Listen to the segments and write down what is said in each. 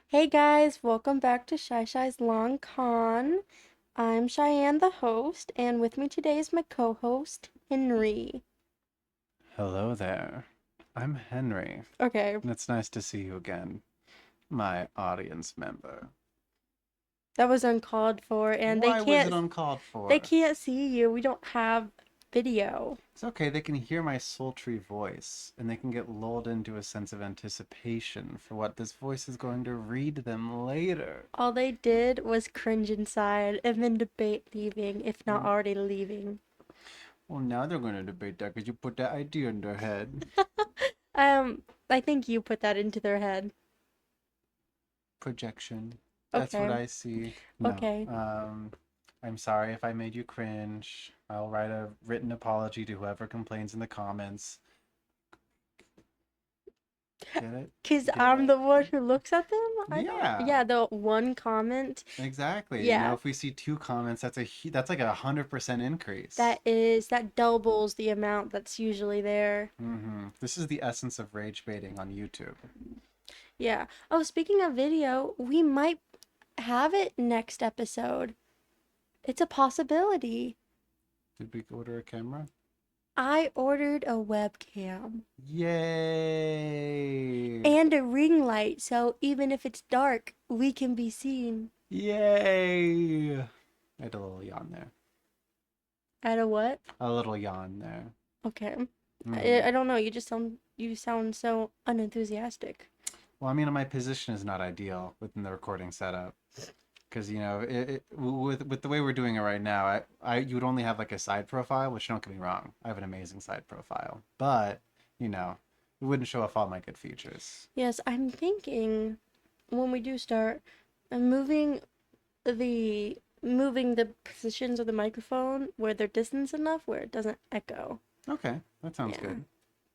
Hey guys, welcome back to Shy's Long Con. I'm Cheyenne, the host, and with me today is my co-host, Henry. Hello there. I'm Henry, Okay, and it's nice to see you again, my audience member. that was uncalled for, and Why was it uncalled they for? can't see you. We don't have video. It's okay, they can hear my sultry voice, and they can get lulled into a sense of anticipation for what this voice is going to read them later. All they did was cringe inside and then debate leaving, if not Mm, already leaving. Well, now they're going to debate that because you put that idea in their head. I think you put that into their head. Projection. That's what Okay, I see. No. okay. I'm sorry if I made you cringe. I'll write a written apology to whoever complains in the comments. Get it? Cause Get I'm it? the one who looks at them. I don't. Yeah, Yeah, the one comment. exactly. Yeah, If we see two comments, that's like 100% increase. that doubles the amount that's usually there. This is the essence of rage baiting on YouTube. Yeah. Oh, speaking of video, we might have it next episode. It's a possibility. Did we order a camera? I ordered a webcam Yay! and a ring light, so even if it's dark, we can be seen. Yay! I had a little yawn there. At a what? A little yawn there. Okay. I hmm don't know. You sound so unenthusiastic. Well, I mean, my position is not ideal within the recording setup because with the way we're doing it right now, you would only have like a side profile, which don't get me wrong, I have an amazing side profile, but you know, it wouldn't show off all my good features. Yes, I'm thinking when we do start, I'm moving the positions of the microphone where they're distance enough where it doesn't echo. Okay, that sounds Yeah. good.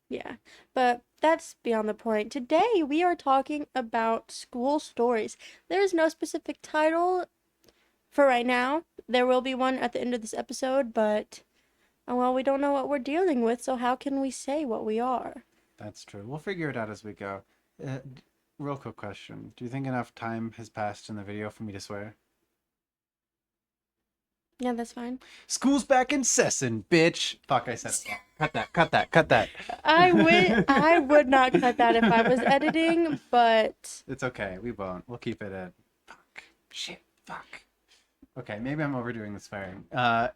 Yeah. But that's beyond the point. Today we are talking about school stories. There is no specific title for right now. There will be one at the end of this episode, but well, we don't know what we're dealing with, so how can we say what we are? That's true. We'll figure it out as we go. Real quick question: do you think enough time has passed in the video for me to swear? Yeah, that's fine. School's back in session, bitch. Fuck, I said it wrong. Cut that, cut that, cut that. I would not cut that if I was editing, but It's okay. We won't. We'll keep it in. Fuck. Shit. Fuck. Okay, maybe I'm overdoing the swearing.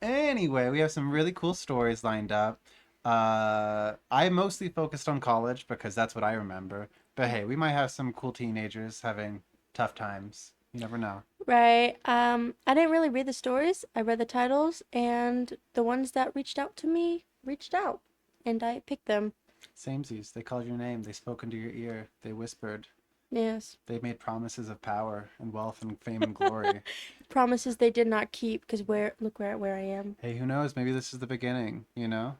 Anyway, we have some really cool stories lined up. I mostly focused on college because that's what I remember. But hey, we might have some cool teenagers having tough times. You never know. right. I didn't really read the stories. I read the titles, and the ones that reached out to me reached out, and I picked them. Samesies, they called your name. They spoke into your ear. They whispered. Yes. They made promises of power and wealth and fame and glory. Promises they did not keep because look where I am. Hey, who knows? Maybe this is the beginning, you know?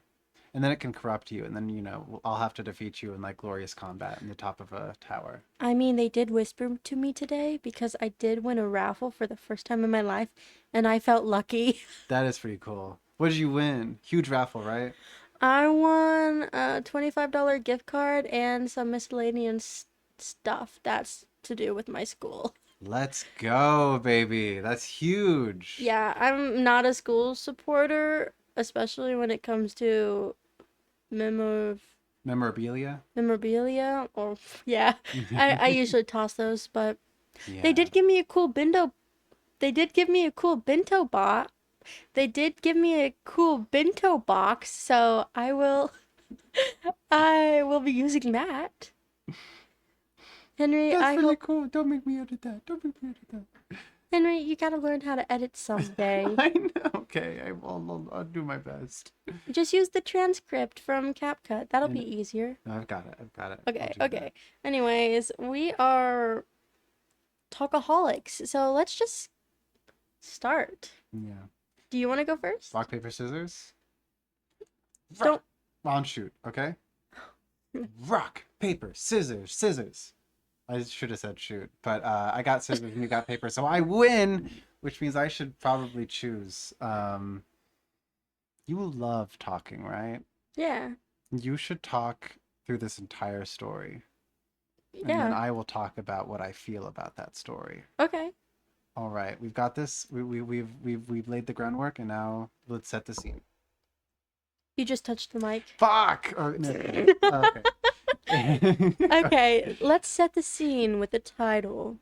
And then it can corrupt you, and then, I'll have to defeat you in like glorious combat in the top of a tower. I mean, they did whisper to me today because I did win a raffle for the first time in my life, and I felt lucky. That is pretty cool. What did you win? Huge raffle, right? I won a $25 gift card and some miscellaneous stuff that's to do with my school. Let's go, baby. That's huge. Yeah, I'm not a school supporter, especially when it comes to memor Memorabilia? memorabilia. Or yeah, I usually toss those, but they Yeah. did give me a cool bento. They did give me a cool bento bot. They did give me a cool bento box, so I will be using that. Henry, That's I really hope cool. Don't make me edit that. Don't make me edit that. Henry, you gotta learn how to edit someday. I know. Okay, I'll do my best. Just use the transcript from CapCut. That'll be And easier. no, I've got it. I've got it. I'll Okay, do that. okay. Anyways, we are talkaholics, so let's just start. Yeah. Do you want to go first? Rock, paper, scissors. Don't. Rock. On shoot. Okay. Rock, paper, scissors, scissors. I should have said shoot, but I got scissors and you got paper, so I win, which means I should probably choose. You love talking, right? Yeah. You should talk through this entire story. and then Yeah. I will talk about what I feel about that story. Okay. All right, we've got this. We've laid the groundwork, and now let's set the scene. You just touched the mic. Fuck. Oh, no, okay. Okay. Okay, let's set the scene with the title.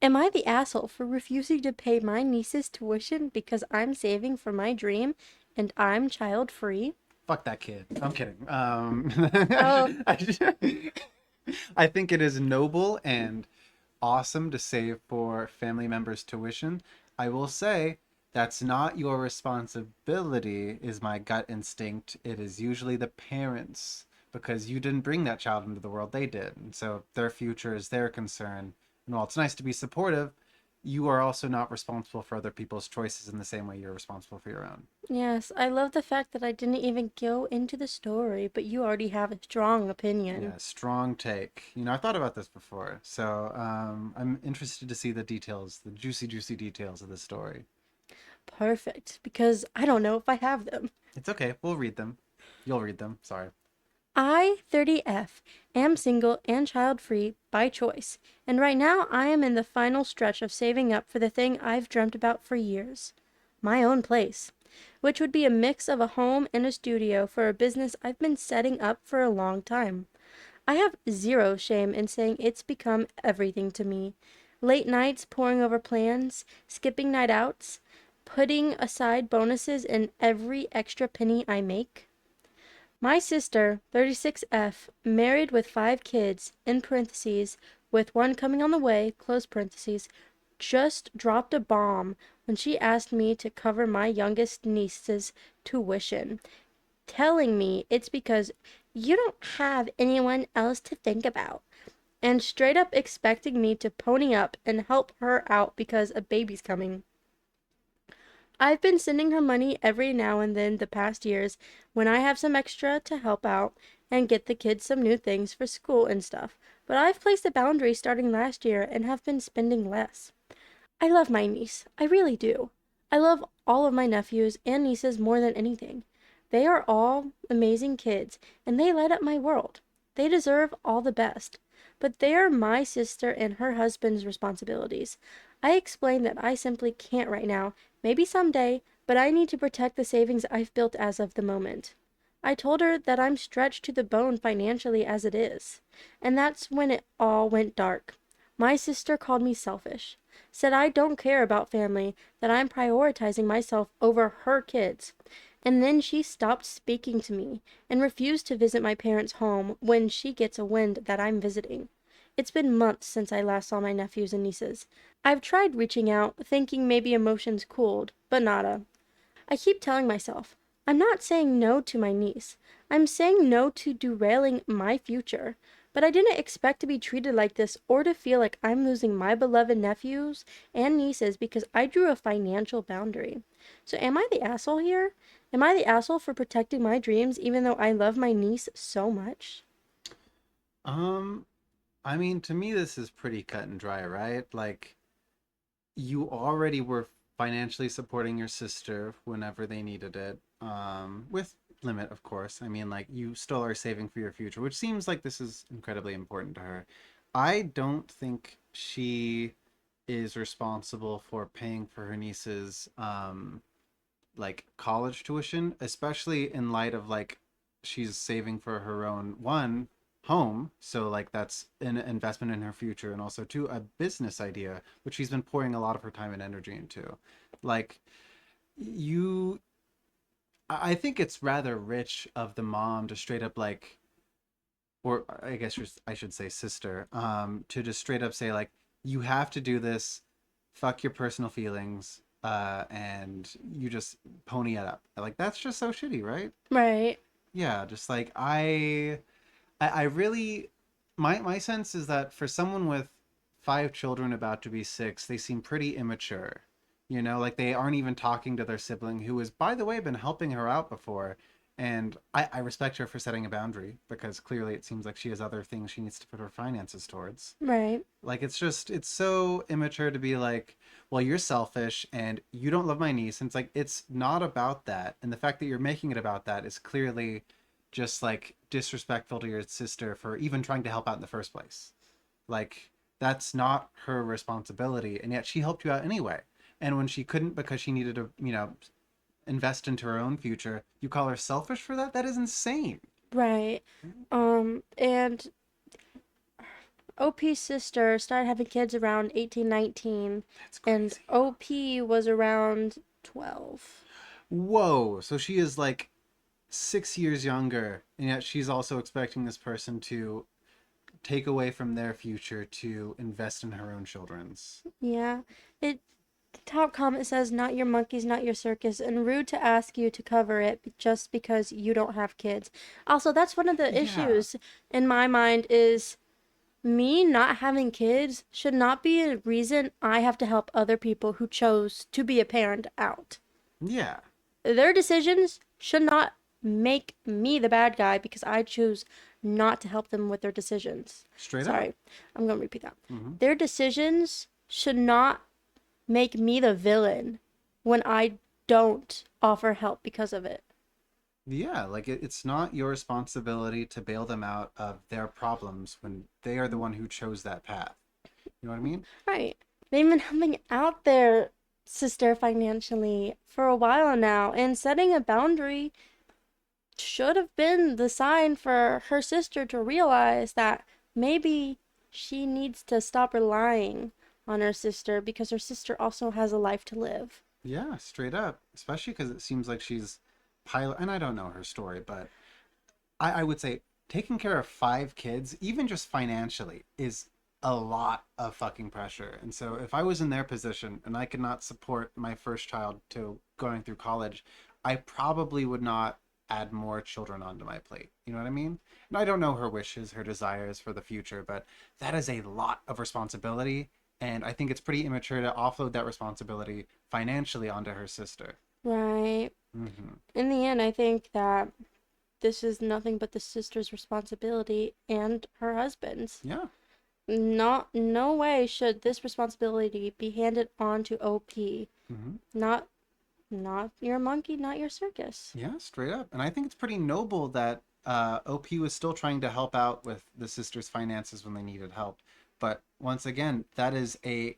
Am I the asshole for refusing to pay my niece's tuition because I'm saving for my dream and I'm child free? Fuck that kid. I'm kidding. Oh, I think it is noble and awesome to save for family members' tuition. I will say that's not your responsibility, is my gut instinct. It is usually the parents because you didn't bring that child into the world, they did. And so their future is their concern. And while it's nice to be supportive, you are also not responsible for other people's choices in the same way you're responsible for your own. yes, I love the fact that I didn't even go into the story, but you already have a strong opinion. Yeah, strong take. I've thought about this before, so I'm interested to see the details, the juicy, juicy details of the story. Perfect, because I don't know if I have them. It's okay. We'll read them. You'll read them. Sorry. I, 30F, am single and child free by choice, and right now I am in the final stretch of saving up for the thing I've dreamt about for years my own place, which would be a mix of a home and a studio for a business I've been setting up for a long time. I have zero shame in saying it's become everything to me. Late nights poring over plans, skipping night outs, putting aside bonuses in every extra penny I make. My sister, 36F, married with 5 kids, in parentheses, with one coming on the way, close parentheses, just dropped a bomb when she asked me to cover my youngest niece's tuition, telling me it's because you don't have anyone else to think about, and straight up expecting me to pony up and help her out because a baby's coming. I've been sending her money every now and then the past years when I have some extra to help out and get the kids some new things for school and stuff. But I've placed a boundary starting last year and have been spending less. I love my niece. I really do. I love all of my nephews and nieces more than anything. They are all amazing kids and they light up my world. They deserve all the best. But they are my sister and her husband's responsibilities. I explained that I simply can't right now, maybe someday, but I need to protect the savings I've built as of the moment. I told her that I'm stretched to the bone financially as it is. And that's when it all went dark. My sister called me selfish, said I don't care about family, that I'm prioritizing myself over her kids. And then she stopped speaking to me and refused to visit my parents' home when she gets a wind that I'm visiting. It's been months since I last saw my nephews and nieces. I've tried reaching out, thinking maybe emotions cooled, but nada. I keep telling myself, I'm not saying no to my niece. I'm saying no to derailing my future. But I didn't expect to be treated like this or to feel like I'm losing my beloved nephews and nieces because I drew a financial boundary. So am I the asshole here? Am I the asshole for protecting my dreams even though I love my niece so much? Um, I mean, to me, this is pretty cut and dry, right? Like, you already were financially supporting your sister whenever they needed it, with limit, of course. I mean, like, you still are saving for your future, which seems like this is incredibly important to her. I don't think she is responsible for paying for her niece's like college tuition, especially in light of like she's saving for her own one home, so like that's an investment in her future, and also two, a business idea which she's been pouring a lot of her time and energy into. Like, you I think it's rather rich of the mom to straight up like, or I guess I should say sister, to just straight up say like, you have to do this, fuck your personal feelings, and you just pony it up. Like, that's just so shitty, right? Right. Yeah, just like I really, my sense is that for someone with 5 children about to be six, they seem pretty immature. Like they aren't even talking to their sibling, who has, by the way, been helping her out before. And I respect her for setting a boundary because clearly it seems like she has other things she needs to put her finances towards. Right. Like, it's so immature to be like, well, you're selfish and you don't love my niece. And it's like, it's not about that. And the fact that you're making it about that is clearly just like disrespectful to your sister for even trying to help out in the first place. Like, that's not her responsibility, and yet she helped you out anyway. And when she couldn't because she needed to, invest into her own future, you call her selfish for that? That is insane. Right. And OP's sister started having kids around 18, 19, That's and crazy. OP was around 12. Whoa. So she is like 6 years younger, and yet she's also expecting this person to take away from their future to invest in her own children's. Yeah. It The top comment says, "Not your monkeys, not your circus," and rude to ask you to cover it just because you don't have kids. Also, that's one of the Yeah. issues in my mind is me not having kids should not be a reason I have to help other people who chose to be a parent out. Yeah. Their decisions should not make me the bad guy because I choose not to help them with their decisions. Straight up. Sorry, I'm going to repeat that. Hmm. Their decisions should not make me the villain when I don't offer help because of it. Yeah, like it's not your responsibility to bail them out of their problems when they are the one who chose that path. You know what I mean? Right. They've been helping out their sister financially for a while now, and setting a boundary should have been the sign for her sister to realize that maybe she needs to stop relying on her sister because her sister also has a life to live. Yeah, straight up. Especially because it seems like she's pilot, and I don't know her story, but I would say taking care of 5 kids, even just financially, is a lot of fucking pressure. And so if I was in their position and I could not support my first child to going through college, I probably would not add more children onto my plate. You know what I mean? And I don't know her wishes, her desires for the future, but that is a lot of responsibility. And I think it's pretty immature to offload that responsibility financially onto her sister. Right. Hmm. In the end, I think that this is nothing but the sister's responsibility and her husband's. Yeah. Not, no way should this responsibility be handed on to OP. Hmm. Not, not your monkey, not your circus. Yeah, straight up. And I think it's pretty noble that OP was still trying to help out with the sisters' finances when they needed help. But once again, that is a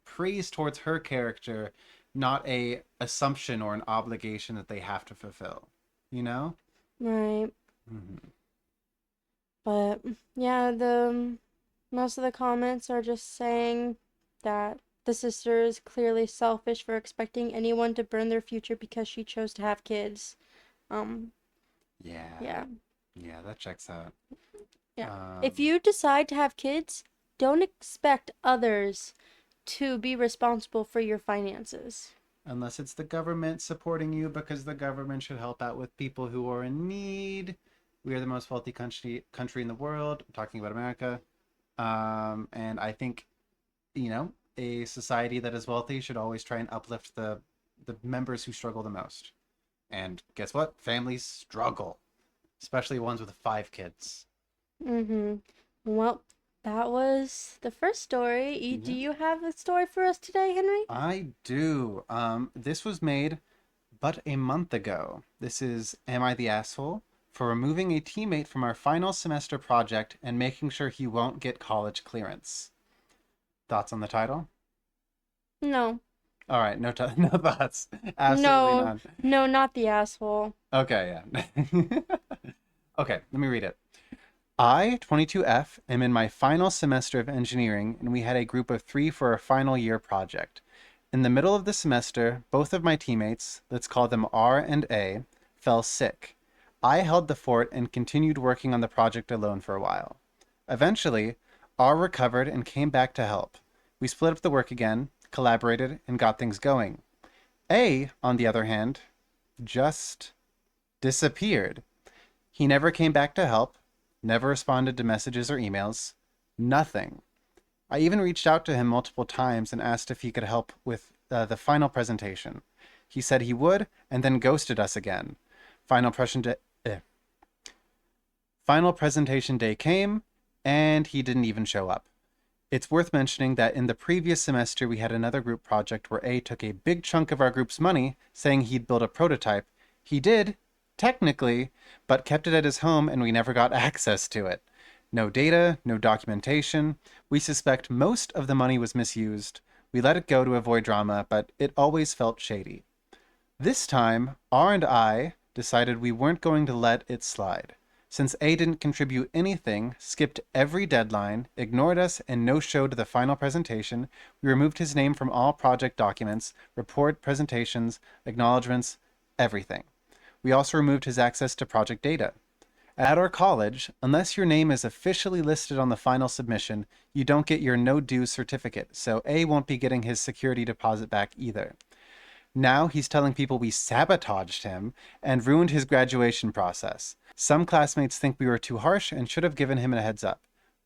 praise towards her character, not a assumption or an obligation that they have to fulfill. You know? Right. Hmm. But yeah, the most of the comments are just saying that the sister is clearly selfish for expecting anyone to burn their future because she chose to have kids. Um, Yeah. yeah. Yeah, that checks out. Yeah. If Um, you decide to have kids, don't expect others to be responsible for your finances. Unless it's the government supporting you because the government should help out with people who are in need. We are the most wealthy country in the world. I'm talking about America. And I think, a society that is wealthy should always try and uplift the members who struggle the most. And guess what? Families struggle, especially ones with 5 kids. Mm-hmm. Well, that was the first story. Do Yeah, you have a story for us today, Henry? I do. This was made but a month ago. This is Am I the Asshole? For removing a teammate from our final semester project and making sure he won't get college clearance. Thoughts on the title? No. All right, no, no thoughts. Absolutely No. none. No, not the asshole. Okay, yeah. Okay, let me read it. I, 22F, am in my final semester of engineering, and we had a group of 3 for our final year project. In the middle of the semester, both of my teammates, let's call them R and A, fell sick. I held the fort and continued working on the project alone for a while. Eventually, R recovered and came back to help. We split up the work again, collaborated, and got things going. A, on the other hand, just disappeared. He never came back to help, never responded to messages or emails, nothing. I even reached out to him multiple times and asked if he could help with the final presentation. He said he would, and then ghosted us again. Final, eh. Final presentation day came, and he didn't even show up. It's worth mentioning that in the previous semester, we had another group project where A took a big chunk of our group's money, saying he'd build a prototype. He did, technically, but kept it at his home and we never got access to it. No data, no documentation. We suspect most of the money was misused. We let it go to avoid drama, but it always felt shady. This time, R and I decided we weren't going to let it slide. Since A didn't contribute anything, skipped every deadline, ignored us, and no showed the final presentation, we removed his name from all project documents, report presentations, acknowledgments, everything. We also removed his access to project data. At our college, unless your name is officially listed on the final submission, you don't get your no dues certificate, so A won't be getting his security deposit back either. Now he's telling people we sabotaged him and ruined his graduation process. Some classmates think we were too harsh and should have given him a heads up.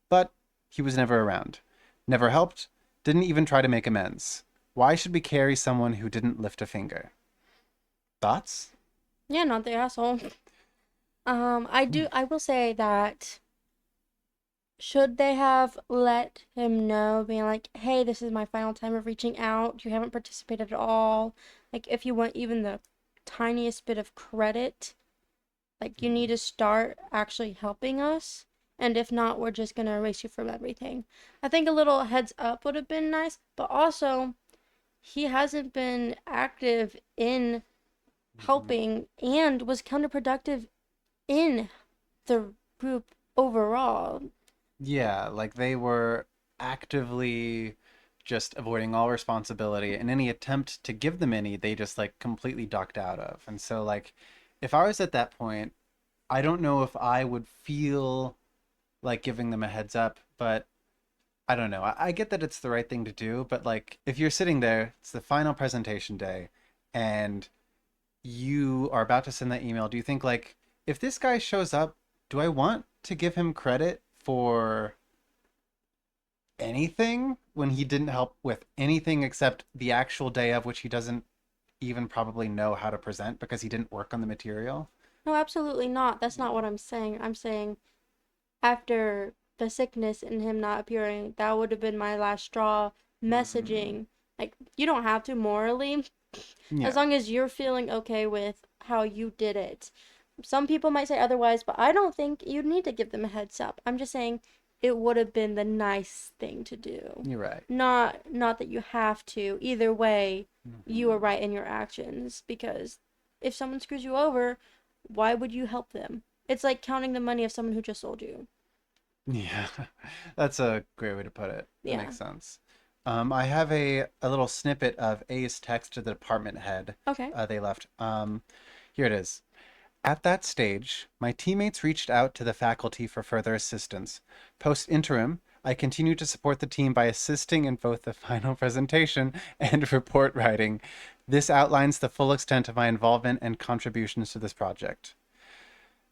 But he was never around. Never helped, didn't even try to make amends. Why should we carry someone who didn't lift a finger? Thoughts? Yeah, not the asshole. I will say that should they have let him know, being like, hey, this is my final time of reaching out. You haven't participated at all. Like, if you want even the tiniest bit of credit, like, you need to start actually helping us. And if not, we're just gonna erase you from everything. I think a little heads up would have been nice, but also, he hasn't been active in helping and was counterproductive in the group overall. Yeah, like they were actively just avoiding all responsibility, and any attempt to give them any, they just like completely ducked out of. And so, like, if I was at that point, I don't know if I would feel like giving them a heads up, but I don't know. I get that it's the right thing to do, but like if you're sitting there, it's the final presentation day, and you are about to send that email, do you think like if this guy shows up, do I want to give him credit for anything when he didn't help with anything except the actual day of which he doesn't even probably know how to present because he didn't work on the material? No, absolutely not. That's not what I'm saying. I'm saying after the sickness and him not appearing, that would have been my last straw Mm, messaging. Like, you don't have to morally, as yeah. long as you're feeling okay with how you did it. Some people might say otherwise, but I don't think you need to give them a heads up. I'm just saying it would have been the nice thing to do. You're right. Not that you have to. Either way, you are Hmm. right in your actions because if someone screws you over, why would you help them? It's like counting the money of someone who just sold you. Yeah, that's a great way to put it. That Yeah. makes sense. I have a little snippet of A's text to the department head Okay. they left. Here it is. At that stage, my teammates reached out to the faculty for further assistance. Post interim, I continued to support the team by assisting in both the final presentation and report writing. This outlines the full extent of my involvement and contributions to this project.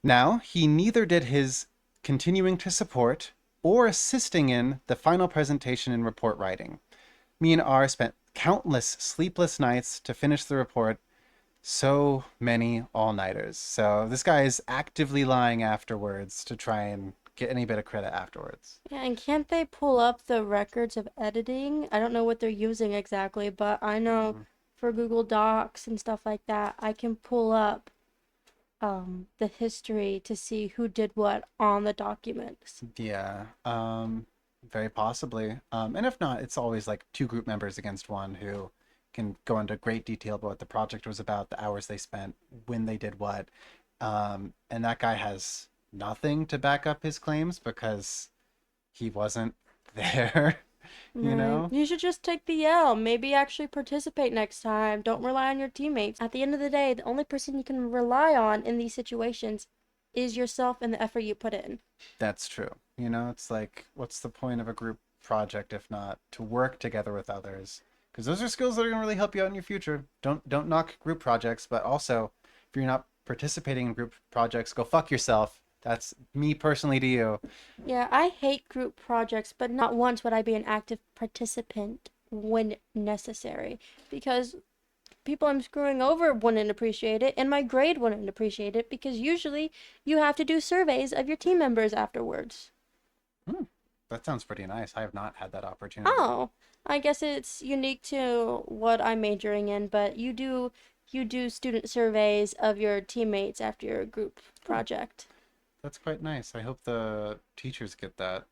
Now, he neither did his continuing to support or assisting in the final presentation and report writing. Me and R spent countless sleepless nights to finish the report, so many all-nighters. So this guy is actively lying afterwards to try and get any bit of credit afterwards. Yeah, and can't they pull up the records of editing? I don't know what they're using exactly, but I know Mm, for Google Docs and stuff like that, I can pull up the history to see who did what on the documents. yeah, very possibly. And if not, it's always like two group members against one who can go into great detail about what the project was about, the hours they spent, when they did what. And that guy has nothing to back up his claims because he wasn't there, you Right. know? You should just take the L. Maybe actually participate next time. Don't rely on your teammates. At the end of the day, the only person you can rely on in these situations is yourself and the effort you put in. That's true. You know, it's like, what's the point of a group project if not to work together with others? Because those are skills that are going to really help you out in your future. Don't knock group projects, but also if you're not participating in group projects, go fuck yourself. That's me personally to you. Yeah, I hate group projects, but not once would I be an active participant when necessary. Because people I'm screwing over wouldn't appreciate it, and my grade wouldn't appreciate it because usually you have to do surveys of your team members afterwards. Hmm, that sounds pretty nice. I have not had that opportunity. Oh, I guess it's unique to what I'm majoring in, but you do student surveys of your teammates after your group Oh, project. That's quite nice. I hope the teachers get that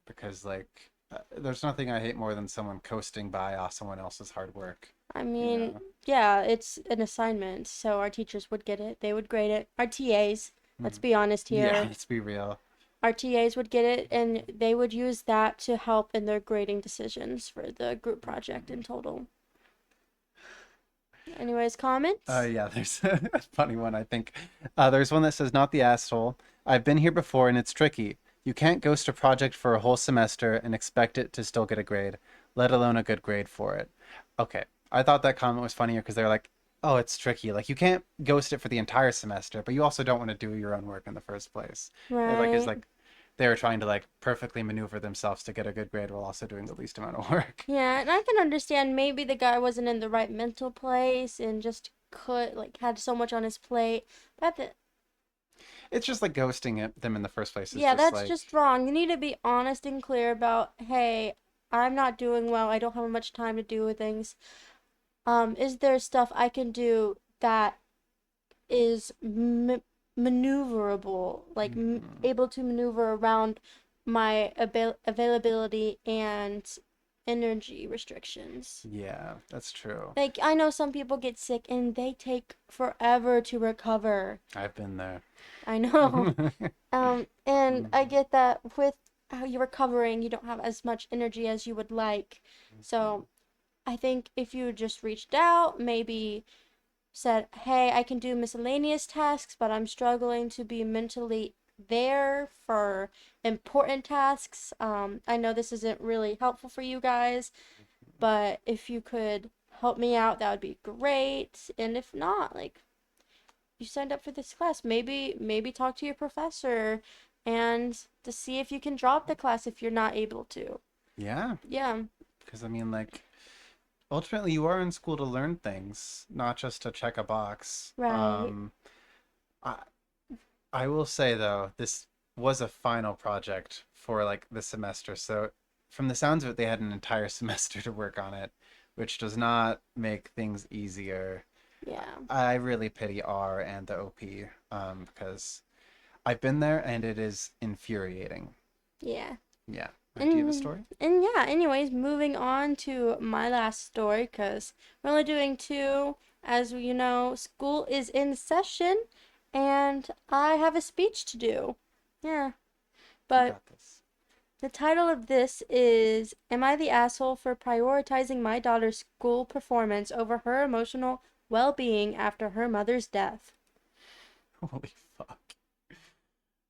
because, like, there's nothing I hate more than someone coasting by off someone else's hard work. I You mean, know? yeah, it's an assignment, so our teachers would get it. They would grade it. Our TAs, let's Mhm. be honest Yeah, here, let's be real. our TAs would get it and they would use that to help in their grading decisions for the group project in total. Anyways, comments? Yeah, there's a funny one, I think. There's one that says, "Not the asshole. I've been here before and it's tricky. You can't ghost a project for a whole semester and expect it to still get a grade, let alone a good grade for it." Okay, I thought that comment was funnier because they're like, "Oh, it's tricky. Like, you can't ghost it for the entire semester, but you also don't want to do your own work in the first place." It's Right. like they were trying to like perfectly maneuver themselves to get a good grade while also doing the least amount of work. Yeah, and I can understand maybe the guy wasn't in the right mental place and just could like had so much on his plate. But It's just like ghosting them in the first place is yeah, just that's like, just wrong. You need to be honest and clear about, hey, I'm not doing well. I don't have much time to do with things. Is there stuff I can do that is maneuverable, like mhm. able to maneuver around my availability and energy restrictions? Yeah, that's true. Like, I know some people get sick and they take forever to recover. I've been there. I know. And I Mhm. get that with how you're recovering, you don't have as much energy as you would like. So I think if you just reached out, maybe said, hey, I can do miscellaneous tasks, but I'm struggling to be mentally there for important tasks. I know this isn't really helpful for you guys, but if you could help me out, that would be great. And if not, like, you signed up for this class, maybe talk to your professor and to see if you can drop the class if you're not able to. Yeah, Yeah, because I mean, like, ultimately, you are in school to learn things, not just to check a box. right. I I will say though, this was a final project for like the semester, so from the sounds of it, they had an entire semester to work on it, which does not make things easier. Yeah. I really pity R and the OP, because I've been there and it is infuriating. Yeah. Yeah. Do you have a And story? and yeah, anyways, moving on to my last story cuz we're only doing two. As you know, school is in session and I have a speech to do. Yeah. You But got this. the title of this is Am I the Asshole for Prioritizing My Daughter's School Performance Over Her Emotional Well-Being After Her Mother's Death? Holy fuck.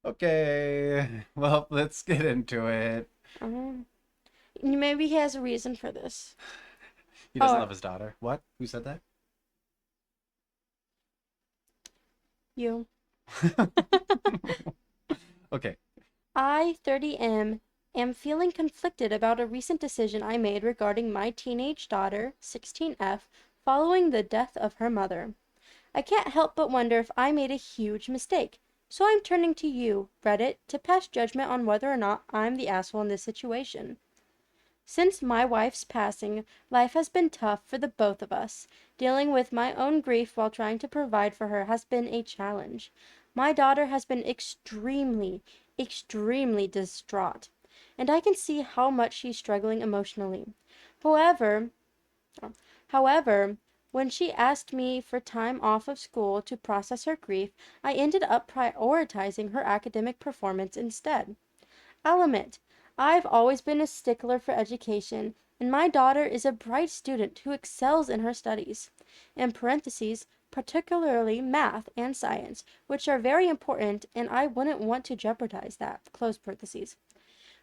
Okay. Well, let's get into it. Um, maybe he has a reason for this. He doesn't Oh, love his daughter. What? Who said that? you. Okay. I, 30M, am feeling conflicted about a recent decision I made regarding my teenage daughter, 16F, following the death of her mother. I can't help but wonder if I made a huge mistake. So I'm turning to you, Reddit, to pass judgment on whether or not I'm the asshole in this situation. Since my wife's passing, life has been tough for the both of us. Dealing with my own grief while trying to provide for her has been a challenge. My daughter has been extremely distraught, and I can see how much she's struggling emotionally. However, However, when she asked me for time off of school to process her grief, I ended up prioritizing her academic performance instead. I'll admit, I've always been a stickler for education, and my daughter is a bright student who excels in her studies. In parentheses, particularly math and science, which are very important, and I wouldn't want to jeopardize that. Close parentheses.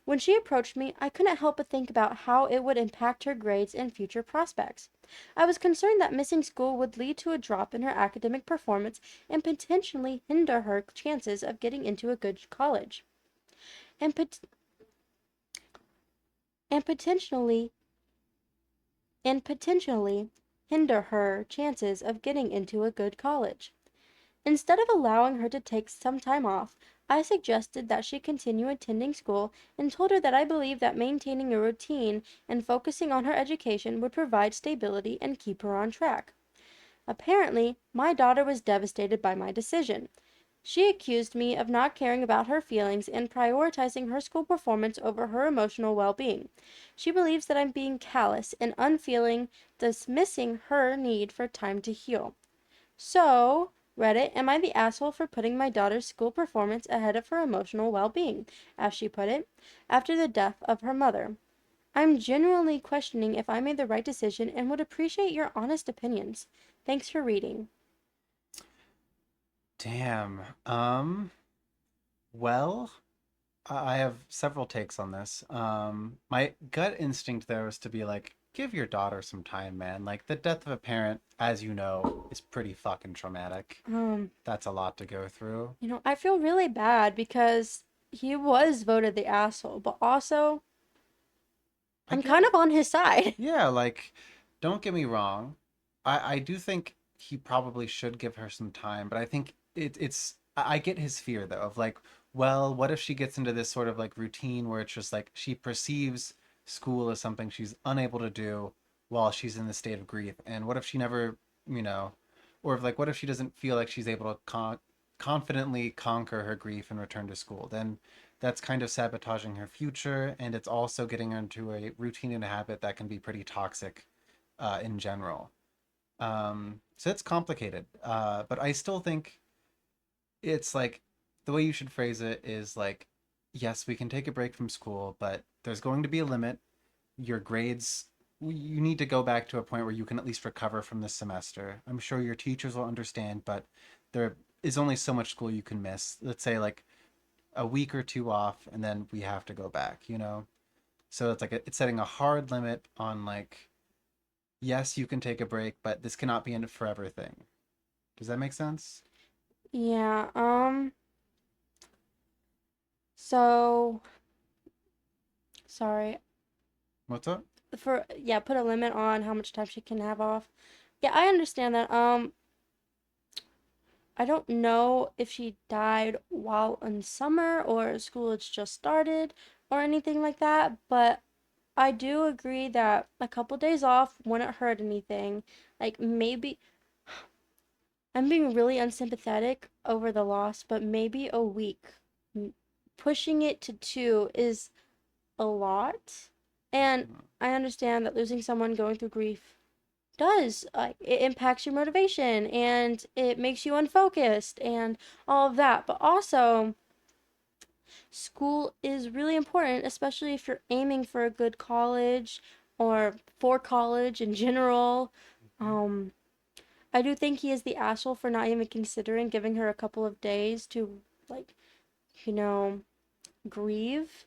When she approached me, I couldn't help but think about how it would impact her grades and future prospects. I was concerned that missing school would lead to a drop in her academic performance and potentially hinder her chances of getting into a good college. And, pot- and potentially and potentially hinder her chances of getting into a good college. Instead of allowing her to take some time off, I suggested that she continue attending school and told her that I believe that maintaining a routine and focusing on her education would provide stability and keep her on track. Apparently, my daughter was devastated by my decision. She accused me of not caring about her feelings and prioritizing her school performance over her emotional well being. She believes that I'm being callous and unfeeling, dismissing her need for time to heal. So, Reddit, am I the asshole for putting my daughter's school performance ahead of her emotional well being, as she put it, after the death of her mother? I'm genuinely questioning if I made the right decision and would appreciate your honest opinions. Thanks for reading. Damn. Well, I have several takes on this. My gut instinct there was to be like, give your daughter some time, man. Like the death of a parent, as you know, is pretty fucking traumatic. Um, That's a lot to go through. I feel really bad because he was voted the asshole, but also I I'm get kind it. of on his side. Yeah, like, don't get me wrong. I do think he probably should give her some time, but I think I get his fear though of like, well, what if she gets into this sort of like routine where it's just like she perceives school as something she's unable to do while she's in the state of grief, and what if she never, you know, or if like what if she doesn't feel like she's able to confidently conquer her grief and return to school? Then that's kind of sabotaging her future, and it's also getting her into a routine and a habit that can be pretty toxic in general. So it's complicated, but I still think it's like the way you should phrase it is like, yes, we can take a break from school, but there's going to be a limit. Your grades, you need to go back to a point where you can at least recover from this semester. I'm sure your teachers will understand, but there is only so much school you can miss. Let's say like a week or two off, and then we have to go back, you know? So it's like it's setting a hard limit on like, yes, you can take a break, but this cannot be a forever thing. Does that make sense? Yeah, so sorry. What's up? Put a limit on how much time she can have off. Yeah, I understand that. I don't know if she died while in summer or school had just started or anything like that, but I do agree that a couple days off wouldn't hurt anything. Like maybe I'm being really unsympathetic over the loss, but maybe a week. Pushing it to two is a lot. And I understand that losing someone going through grief does it impacts your motivation and it makes you unfocused and all of that. But also, school is really important, especially if you're aiming for a good college or for college in general. Um, I do think he is the asshole for not even considering giving her a couple of days to, like, you know, grieve.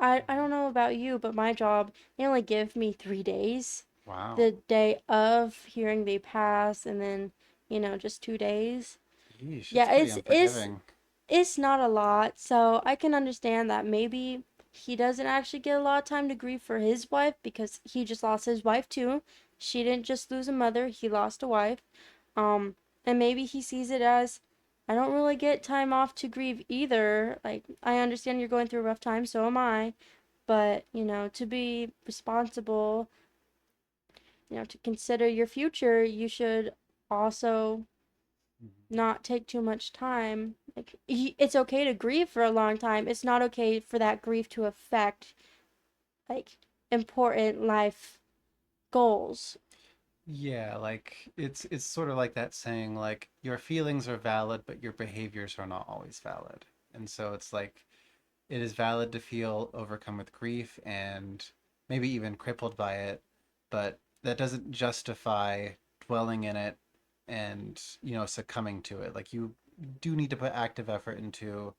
I don't know about you, but my job, they only give me 3 days. Wow. The day of hearing they pass, and then, just 2 days. Yeesh, it's Yeah, pretty it's unforgiving. it's not a lot, so I can understand that maybe he doesn't actually get a lot of time to grieve for his wife because he just lost his wife too. She didn't just lose a mother, he lost a wife. Um, and maybe he sees it as I don't really get time off to grieve either. Like, I understand you're going through a rough time, so am I. But, to be responsible, to consider your future, you should also Mhm. not take too much time. Like it's okay to grieve for a long time. It's not okay for that grief to affect like important life goals. Yeah, like it's sort of like that saying like your feelings are valid, but your behaviors are not always valid. And so it's like it is valid to feel overcome with grief and maybe even crippled by it, but that doesn't justify dwelling in it and, succumbing to it. Like you do need to put active effort into,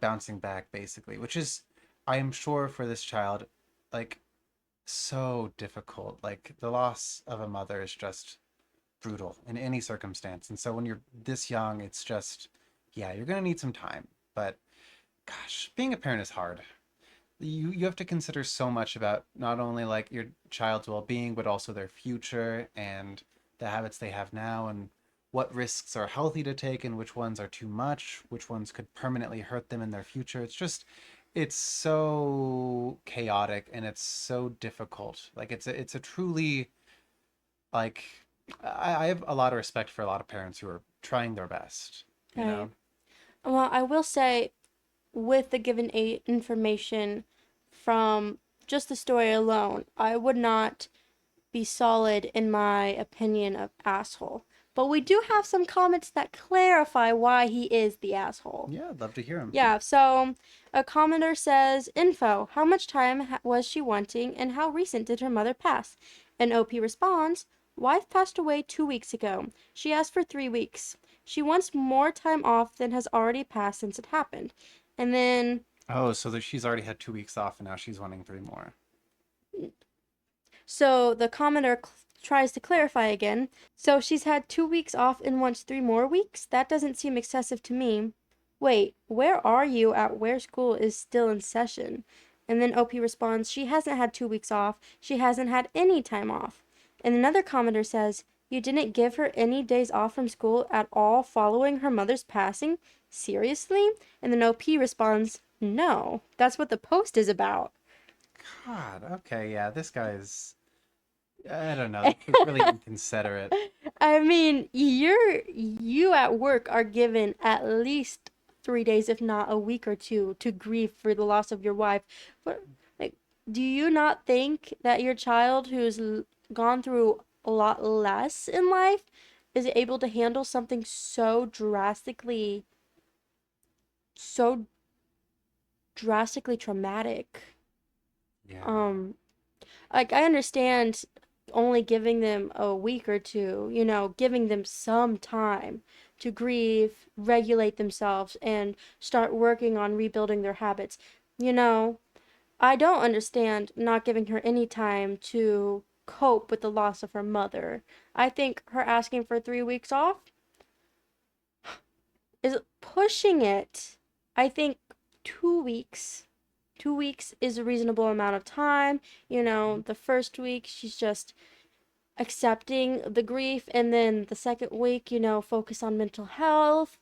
bouncing back basically, which is I am sure for this child like so difficult. Like the loss of a mother is just brutal in any circumstance. And so when you're this young, it's just yeah, you're going to need some time. But gosh, being a parent is hard. You have to consider so much about not only like your child's well-being but also their future and the habits they have now and what risks are healthy to take and which ones are too much, which ones could permanently hurt them in their future. It's so chaotic and it's so difficult. Like it's a truly like I have a lot of respect for a lot of parents who are trying their best, you Right. know? Well, I will say, with the given information from just the story alone, I would not be solid in my opinion of asshole. But we do have some comments that clarify why he is the asshole. Yeah, I'd love to hear him. Yeah, so a commenter says, info, how much time was she wanting and how recent did her mother pass? And OP responds, wife passed away 2 weeks ago. She asked for 3 weeks. She wants more time off than has already passed since it happened. And then, Oh, so that she's already had 2 weeks off and now she's wanting 3 more. so the commenter tries to clarify again. So she's had 2 weeks off and wants 3 more weeks? That doesn't seem excessive to me. Wait, where are you at where school is still in session? And then OP responds, she hasn't had 2 weeks off. She hasn't had any time off. And another commenter says, you didn't give her any days off from school at all following her mother's passing? Seriously? And then OP responds, no, that's what the post is about. God, okay, yeah, this guy's, I don't know, it's really inconsiderate. I mean, you at work are given at least 3 days, if not a week or two, to grieve for the loss of your wife. But like, do you not think that your child who's gone through a lot less in life is able to handle something so drastically traumatic? Yeah. Um, like I understand only giving them a week or two, giving them some time to grieve, regulate themselves, and start working on rebuilding their habits. You know, I don't understand not giving her any time to cope with the loss of her mother. I think her asking for 3 weeks off is pushing it. I think 2 weeks. 2 weeks is a reasonable amount of time. The first week she's just accepting the grief, and then the second week, focus on mental health,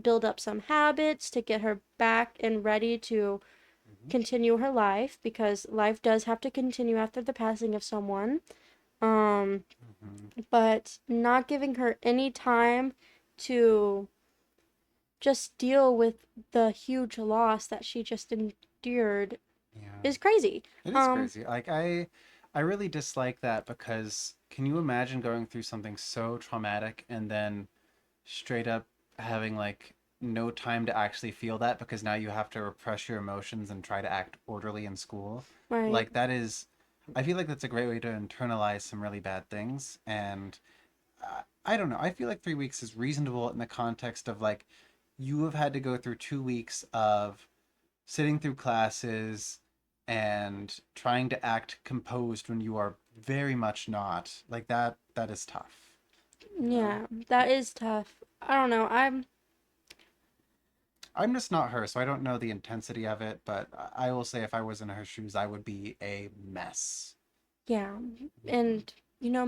build up some habits to get her back and ready to Mhm. continue her life, because life does have to continue after the passing of someone. um Mhm. but not giving her any time to just deal with the huge loss that she just endured Yeah. is crazy. It is um crazy. Like I really dislike that because can you imagine going through something so traumatic and then straight up having like no time to actually feel that because now you have to repress your emotions and try to act orderly in school? right. Like that is I feel like that's a great way to internalize some really bad things and I don't know. I feel like 3 weeks is reasonable in the context of like you have had to go through 2 weeks of sitting through classes and trying to act composed when you are very much not. Like that is tough, you know? Yeah, that is tough. I don't know. I'm just not her, so I don't know the intensity of it, but I will say if I was in her shoes, I would be a mess. Yeah, Mhm. and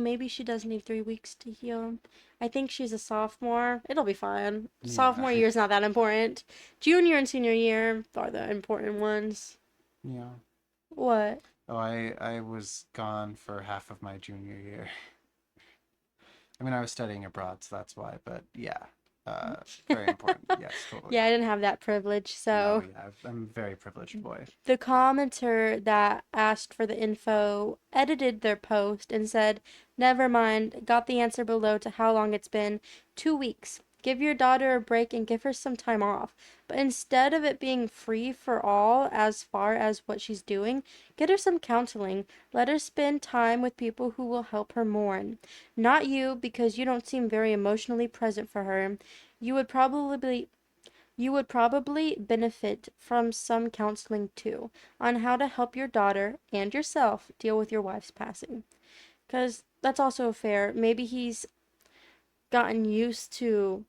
maybe she does need 3 weeks to heal. I think she's a sophomore. It'll be fine. Yeah. Sophomore year is not that important. Junior and senior year are the important ones. Yeah. What? Oh, I was gone for half of my junior year. I mean, I was studying abroad, so that's why, but yeah. Uh, very important. Yes, totally. Yeah, I didn't have that privilege, No, so yeah, I'm a very privileged boy. the commenter that asked for the info edited their post and said, never mind, got the answer below to how long it's been. 2 weeks. Give your daughter a break and give her some time off. But instead of it being free for all as far as what she's doing, get her some counseling. Let her spend time with people who will help her mourn. Not you, because you don't seem very emotionally present for her. You would probably you would probably benefit from some counseling too on how to help your daughter and yourself deal with your wife's passing. Because that's also fair. Maybe he's gotten used to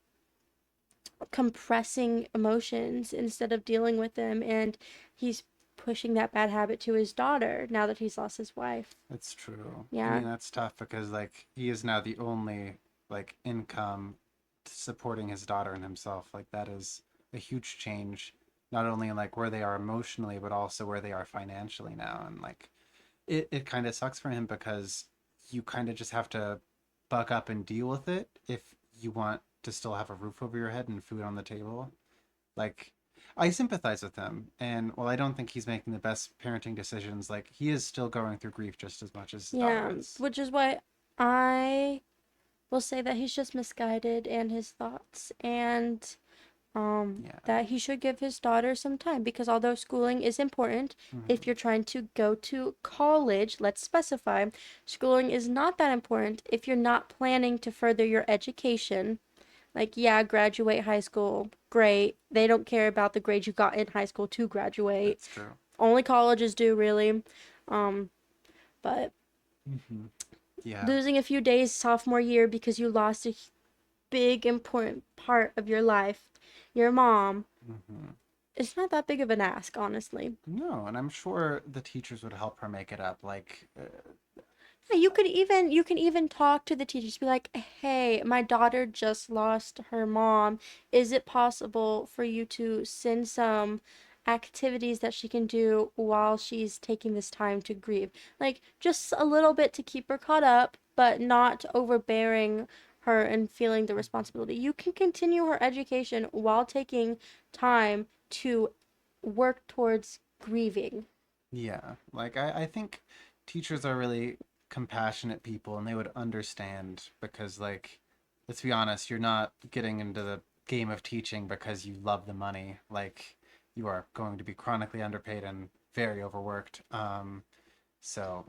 compressing emotions instead of dealing with them, and he's pushing that bad habit to his daughter now that he's lost his wife. It's true. I Yeah, mean, that's tough because like he is now the only like income supporting his daughter and himself. Like that is a huge change, not only in like where they are emotionally, but also where they are financially now. And like it kind of sucks for him because you kind of just have to buck up and deal with it if you want to still have a roof over your head and food on the table. Like, I sympathize with him, and while I don't think he's making the best parenting decisions, like he is still going through grief just as much as his daughter Yeah, is. which is why I will say that he's just misguided in his thoughts, and Yeah. that he should give his daughter some time, because although schooling is important, if Hmm. you're trying to go to college, let's specify, schooling is not that important if you're not planning to further your education. Like, yeah, graduate high school, great. They don't care about the grades you got in high school to graduate. That's true. Only colleges do, really. Um, but Hmm. Yeah. losing a few days sophomore year because you lost a big, important part of your life, your mom, Hmm. it's not that big of an ask, honestly. No, and I'm sure the teachers would help her make it up. Like, Yeah, you can even talk to the teachers, be like, "Hey, my daughter just lost her mom. Is it possible for you to send some activities that she can do while she's taking this time to grieve? Like just a little bit to keep her caught up, but not overbearing her and feeling the responsibility. You can continue her education while taking time to work towards grieving." yeah, like I think teachers are really compassionate people and they would understand because, like, let's be honest, you're not getting into the game of teaching because you love the money. Like, you are going to be chronically underpaid and very overworked. So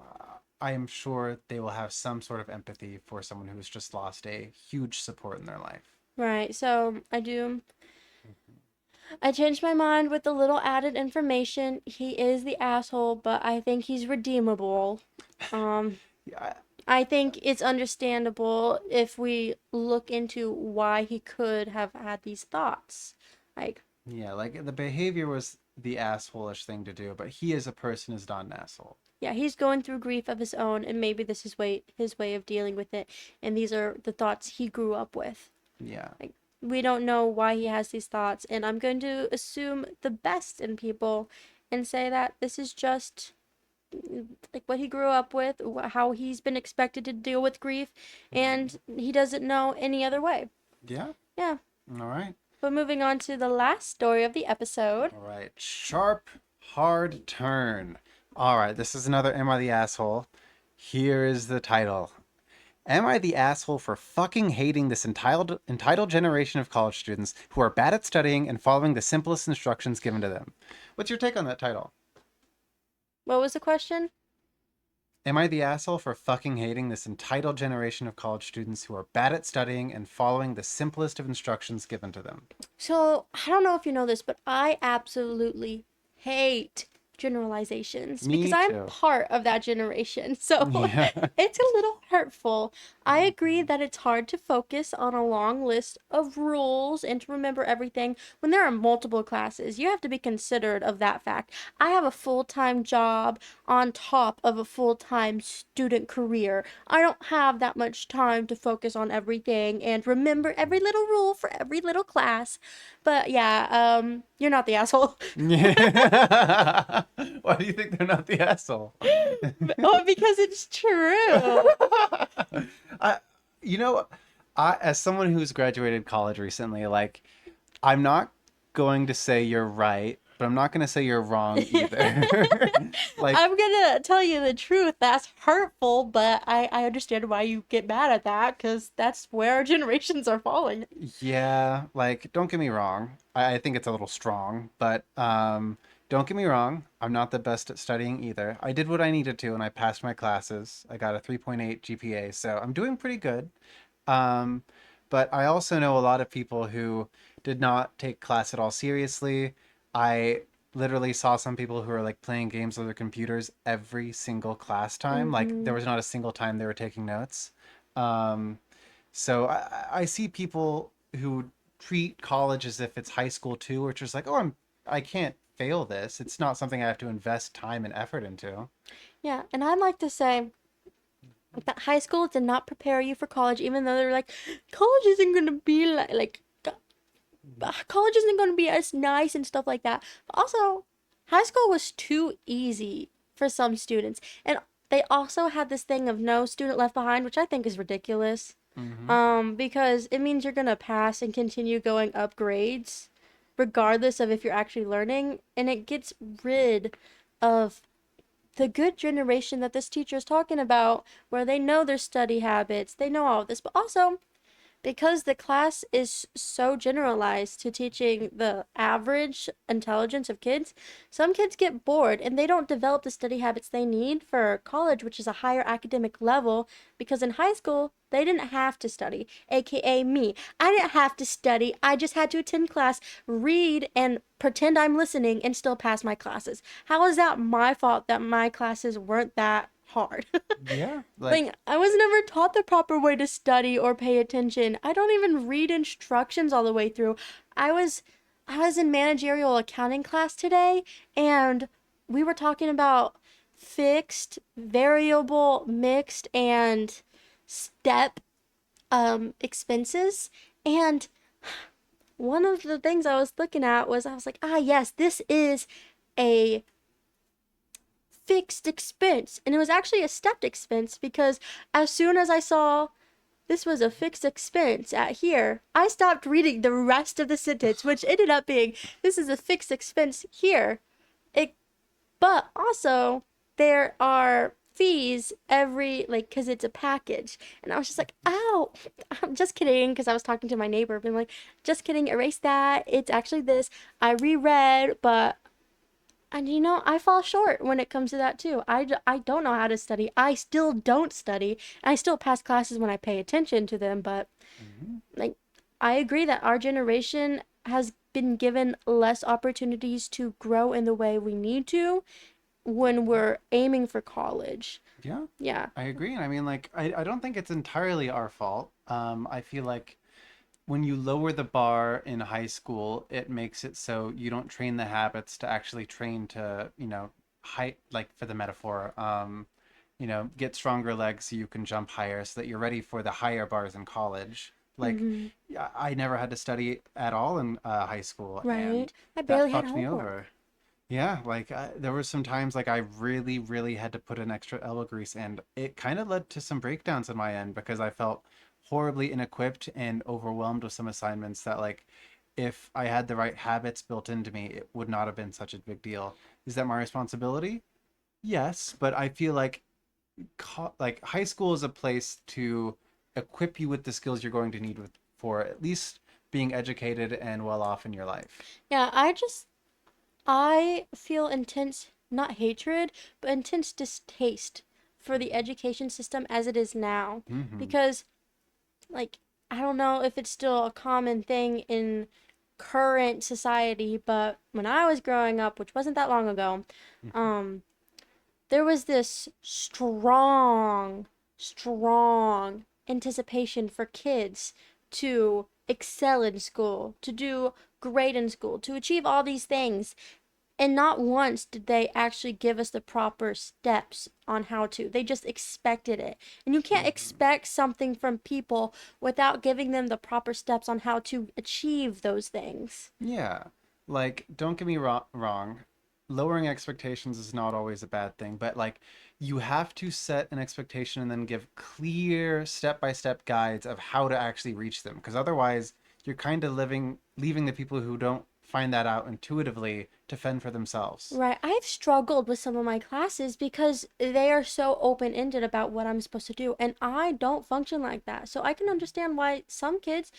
I am sure they will have some sort of empathy for someone who has just lost a huge support in their life. Right. So I changed my mind with a little added information. He is the asshole, but I think he's redeemable. Um, Yeah, I think it's understandable if we look into why he could have had these thoughts. Like, yeah, like the behavior was the assholish thing to do, but he as a person is not an asshole. yeah, he's going through grief of his own, and maybe this is his way of dealing with it, and these are the thoughts he grew up with. Yeah. Like, we don't know why he has these thoughts, and I'm going to assume the best in people and say that this is just like what he grew up with, how he's been expected to deal with grief, Mhm. and he doesn't know any other way. Yeah. Yeah. All right. But moving on to the last story of the episode. All right. Sharp, hard turn. All right. This is another Am I the Asshole? Here is the title. Am I the asshole for fucking hating this entitled generation of college students who are bad at studying and following the simplest instructions given to them? What's your take on that title? What was the question? Am I the asshole for fucking hating this entitled generation of college students who are bad at studying and following the simplest of instructions given to them? So, I don't know if you know this, but I absolutely hate generalizations because Me I'm too. part of that generation. So, Yeah. it's a little hurtful. I agree that it's hard to focus on a long list of rules and to remember everything when there are multiple classes. You have to be considerate of that fact. I have a full time job on top of a full time student career. I don't have that much time to focus on everything and remember every little rule for every little class. But yeah, you're not the asshole. Yeah. Why do you think they're not the asshole? Oh, because it's true. I, you know, as someone who's graduated college recently, like, I'm not going to say you're right, but I'm not going to say you're wrong either. Like, I'm gonna tell you the truth. That's hurtful, but I understand why you get mad at that because that's where our generations are falling. yeah, like, don't get me wrong. I think it's a little strong, but don't get me wrong. I'm not the best at studying either. I did what I needed to, and I passed my classes. I got a 3.8 GPA, so I'm doing pretty good. Um, but I also know a lot of people who did not take class at all seriously. I literally saw some people who were like playing games on their computers every single class time. Like there Mm-hmm. was not a single time they were taking notes. Um, so I see people who treat college as if it's high school too, which is like, oh, I can't fail this. It's not something I have to invest time and effort into. Yeah, and I'd like to say that high school did not prepare you for college, even though they're like, college isn't gonna be college isn't gonna be as nice and stuff like that. But also, high school was too easy for some students, and they also had this thing of no student left behind, which I think is ridiculous. Mm-hmm. Because it means you're gonna pass and continue going up grades, regardless of if you're actually learning, and it gets rid of the good generation that this teacher is talking about, where they know their study habits, they know all of this, but also because the class is so generalized to teaching the average intelligence of kids, some kids get bored and they don't develop the study habits they need for college, which is a higher academic level, because in high school, they didn't have to study, aka me. I didn't have to study. I just had to attend class, read, and pretend I'm listening and still pass my classes. How is that my fault that my classes weren't that hard? Yeah, like Like, I was never taught the proper way to study or pay attention. I don't even read instructions all the way through. I was I was in managerial accounting class today, and we were talking about fixed, variable, mixed, and step expenses. And one of the things I was looking at was, I was like, ah, yes, this is a fixed expense. And it was actually a stepped expense, because as soon as I saw this was a fixed expense at here, I stopped reading the rest of the sentence, which ended up being, this is a fixed expense here. It, but also there are fees every, like, because it's a package. And I was just like, ow, I'm just kidding, because I was talking to my neighbor, being like, just kidding, erase that, it's actually this. I reread, but, and I fall short when it comes to that too. I don't know how to study. I still don't study. I still pass classes when I pay attention to them, but mhm. like, I agree that our generation has been given less opportunities to grow in the way we need to when we're aiming for college. Yeah, Yeah. I agree. And I mean, like, I don't think it's entirely our fault. I feel like when you lower the bar in high school, it makes it so you don't train the habits to actually train to, height, like for the metaphor, get stronger legs so you can jump higher so that you're ready for the higher bars in college. Like, Mm-hmm. I never had to study at all in high school, Right. and I that barely had fucked me homework. over. Yeah, like there were some times like I really, really had to put in extra elbow grease, and it kind of led to some breakdowns on my end because I felt horribly inequipped and overwhelmed with some assignments that, like, if I had the right habits built into me, it would not have been such a big deal. Is that my responsibility? Yes, but I feel like like high school is a place to equip you with the skills you're going to need for at least being educated and well off in your life. Yeah, I feel intense, not hatred, but intense distaste for the education system as it is now. Mm-hmm. Because, like, I don't know if it's still a common thing in current society, but when I was growing up, which wasn't that long ago, um, there was this strong anticipation for kids to excel in school, to do great in school, to achieve all these things. And not once did they actually give us the proper steps on how to. They just expected it. And you can't Mm-hmm. expect something from people without giving them the proper steps on how to achieve those things. Yeah. Like, don't get me wrong. Lowering expectations is not always a bad thing, but like you have to set an expectation and then give clear step-by-step guides of how to actually reach them, because otherwise you're kind of leaving the people who don't find that out intuitively to fend for themselves. Right. I've struggled with some of my classes because they are so open ended about what I'm supposed to do. And I don't function like that. So I can understand why some kids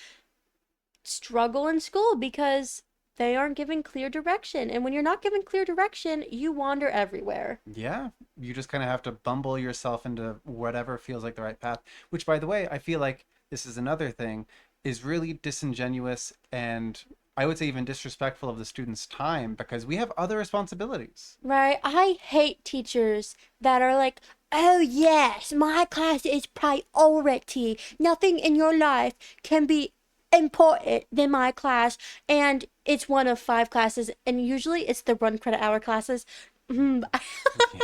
struggle in school, because they aren't given clear direction. And when you're not given clear direction, you wander everywhere. Yeah, you just kind of have to bumble yourself into whatever feels like the right path, which, by the way, I feel like this is another thing, is really disingenuous and I would say even disrespectful of the student's time because we have other responsibilities. Right? I hate teachers that are like, oh, yes, my class is priority. Nothing in your life can be important than my class. And it's one of five classes. And usually it's the 1 credit hour classes. Mm, Yeah.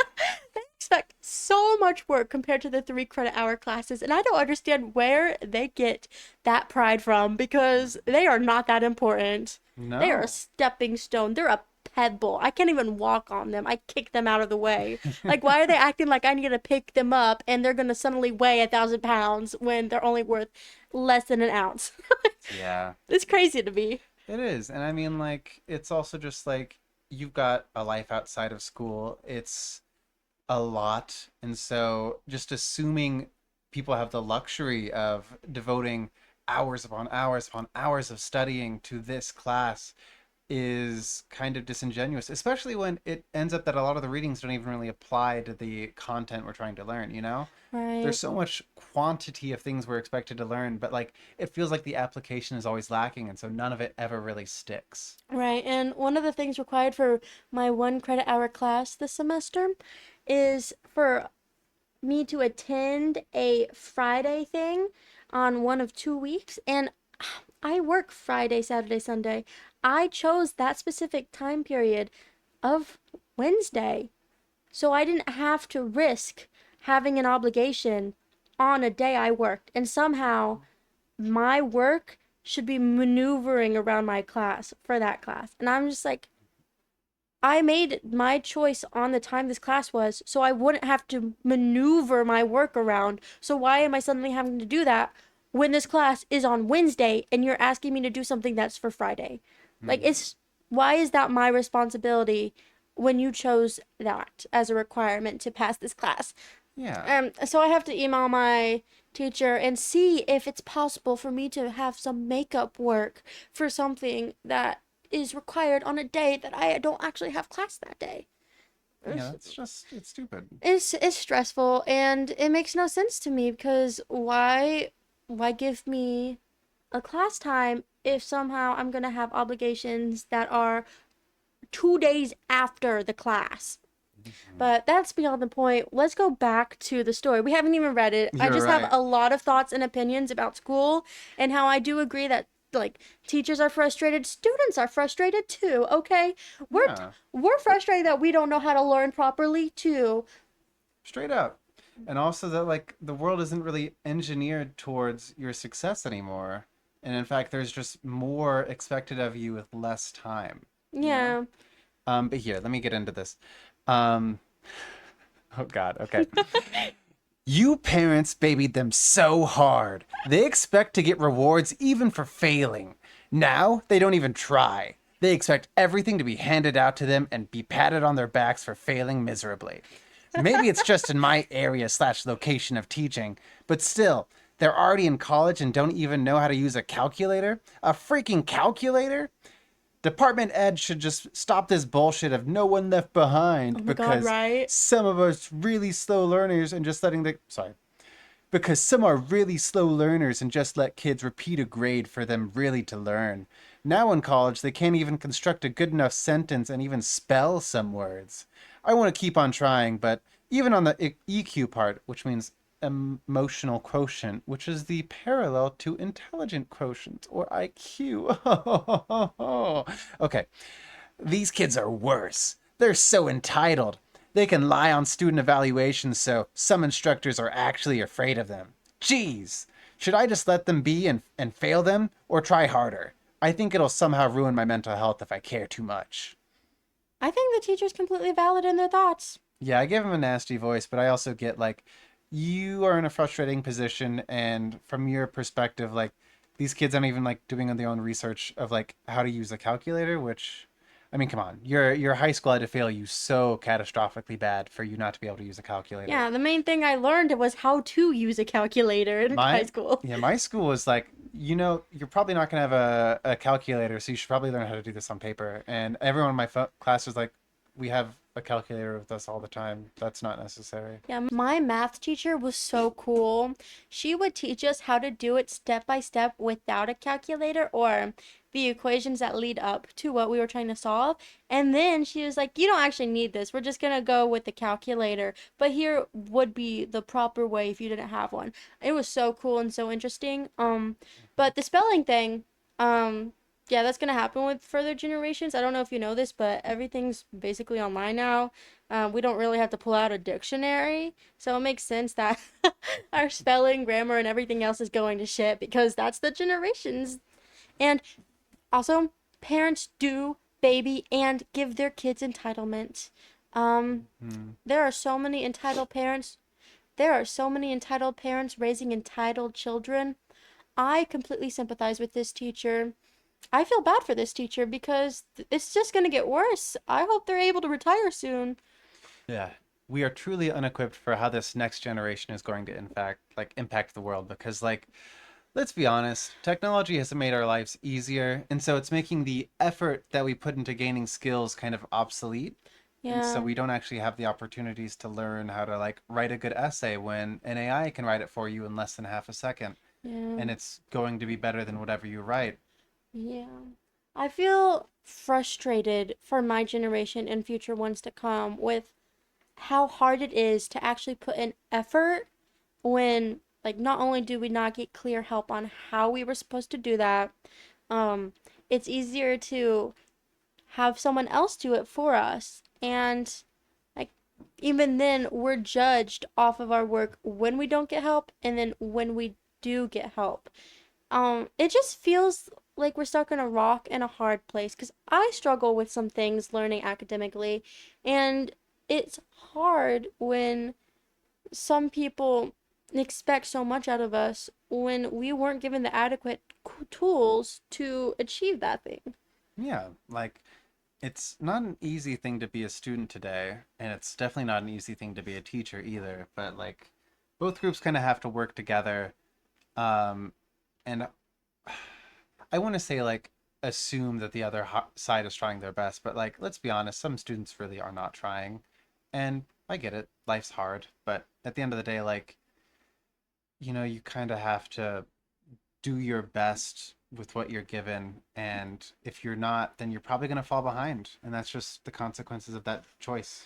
they expect so much work compared to the 3 credit hour classes. And I don't understand where they get that pride from, because they are not that important. They are a No. stepping stone. They're a pebble. I can't even walk on them. I kick them out of the way. Like, why are they acting like I need to pick them up and they're gonna suddenly weigh 1,000 pounds when they're only worth less than an ounce? Yeah. It's crazy to me. It is. And I mean, like, it's also just like you've got a life outside of school. It's a lot. And so just assuming people have the luxury of devoting hours upon hours upon hours of studying to this class is kind of disingenuous, especially when it ends up that a lot of the readings don't even really apply to the content we're trying to learn, you know? There's Right. so much quantity of things we're expected to learn, but like it feels like the application is always lacking, and so none of it ever really sticks. Right. And one of the things required for my 1 credit hour class this semester is for me to attend a Friday thing on one of 2 weeks. And I work Friday, Saturday, Sunday. I chose that specific time period of Wednesday. So I didn't have to risk having an obligation on a day I worked. And somehow my work should be maneuvering around my class for that class. And I'm just like, I made my choice on the time this class was so I wouldn't have to maneuver my work around. So why am I suddenly having to do that when this class is on Wednesday and you're asking me to do something that's for Friday? Like, Hmm. it's why is that my responsibility when you chose that as a requirement to pass this class? Yeah. So I have to email my teacher and see if it's possible for me to have some makeup work for something that is required on a day that I don't actually have class that day. Yeah, It's that's just, it's stupid. it's stressful and it makes no sense to me because why give me a class time if somehow I'm gonna have obligations that are 2 days after the class? Mhm. But that's beyond the point. Let's go back to the story. We haven't even read it. I You're just have right. a lot of thoughts and opinions about school and how I do agree that like teachers are frustrated, students are frustrated too, okay? Yeah, We're frustrated that we don't know how to learn properly too. straight up. And also that like the world isn't really engineered towards your success anymore. And in fact, there's just more expected of you with less time, you know? Yeah. But here, let me get into this. Um, oh God, okay. You parents babied them so hard. They expect to get rewards even for failing. Now, they don't even try. They expect everything to be handed out to them and be patted on their backs for failing miserably. Maybe it's just in my area slash location of teaching, but still, they're already in college and don't even know how to use a calculator? A freaking calculator? Department Ed should just stop this bullshit of no one left Oh behind my god, because right? some of us really slow learners and just letting the sorry because some are really slow learners and just let kids repeat a grade for them really to learn. Now in college, they can't even construct a good enough sentence and even spell some words. I want to keep on trying, but even on the EQ part, which means emotional quotient, which is the parallel to intelligent quotient or IQ. Okay, these kids are worse. They're so entitled. They can lie on student evaluations, so some instructors are actually afraid of them. Geez, should I just let them be and fail them, or try harder? I think it'll somehow ruin my mental health if I care too much. I think the teacher's completely valid in their thoughts. Yeah, I give him a nasty voice, but I also get like, you are in a frustrating position, and from your perspective, like, these kids aren't even like doing their own research of like how to use a calculator, which I mean, come on. Your high school had to fail you so catastrophically bad for you not to be able to use a calculator. Yeah, the main thing I learned was how to use a calculator in high My school. yeah, my school was like, you're probably not gonna have a calculator, so you should probably learn how to do this on paper. And everyone in my class was like, we have a calculator with us all the time. That's not necessary. Yeah, my math teacher was so cool. She would teach us how to do it step by step without a calculator or the equations that lead up to what we were trying to solve. And then she was like, you don't actually need this. We're just gonna go with the calculator. But here would be the proper way if you didn't have one. It was so cool and so interesting. But the spelling thing, um, yeah, that's gonna happen with further generations. I don't know if you know this, but everything's basically online now. We don't really have to pull out a dictionary, so it makes sense that our spelling, grammar, and everything else is going to shit because that's the generations. And also, parents do baby and give their kids entitlement. Hmm. There are so many entitled parents. There are so many entitled parents raising entitled children. I completely sympathize with this teacher. I feel bad for this teacher because it's just going to get worse. I hope they're able to retire soon. Yeah. We are truly unequipped for how this next generation is going to in fact impact the world because let's be honest, technology has made our lives easier, and so it's making the effort that we put into gaining skills kind of obsolete. And so Yeah, we don't actually have the opportunities to learn how to write a good essay when an AI can write it for you in less than half a second, yeah, and it's going to be better than whatever you write. yeah. I feel frustrated for my generation and future ones to come with how hard it is to actually put in effort when not only do we not get clear help on how we were supposed to do that, um it's easier to have someone else do it for us. And like even then we're judged off of our work when we don't get help and then when we do get help. It just feels like we're stuck in a rock and a hard place because I struggle with some things learning academically, and it's hard when some people expect so much out of us when we weren't given the adequate tools to achieve that thing. Yeah, it's not an easy thing to be a student today, and it's definitely not an easy thing to be a teacher either. But both groups kind of have to work together. Um, and I want to say assume that the other side is trying their best, but let's be honest, some students really are not trying, and I get it. Life's hard, but at the end of the day, you kind of have to do your best with what you're given, and if you're not, then you're probably going to fall behind, and that's just the consequences of that choice.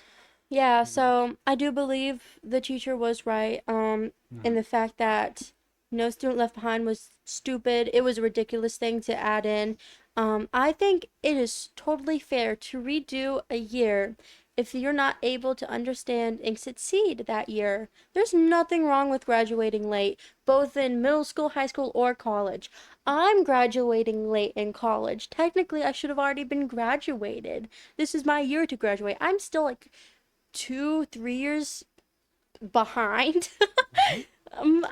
Yeah, Mhm. so I do believe the teacher was right in Mhm. the fact that no student left behind was stupid. It was a ridiculous thing to add in. I think it is totally fair to redo a year if you're not able to understand and succeed that year. There's nothing wrong with graduating late, both in middle school, high school, or college. I'm graduating late in college. Technically, I should have already been graduated. This is my year to graduate. I'm still 2, 3 years behind. Mhm.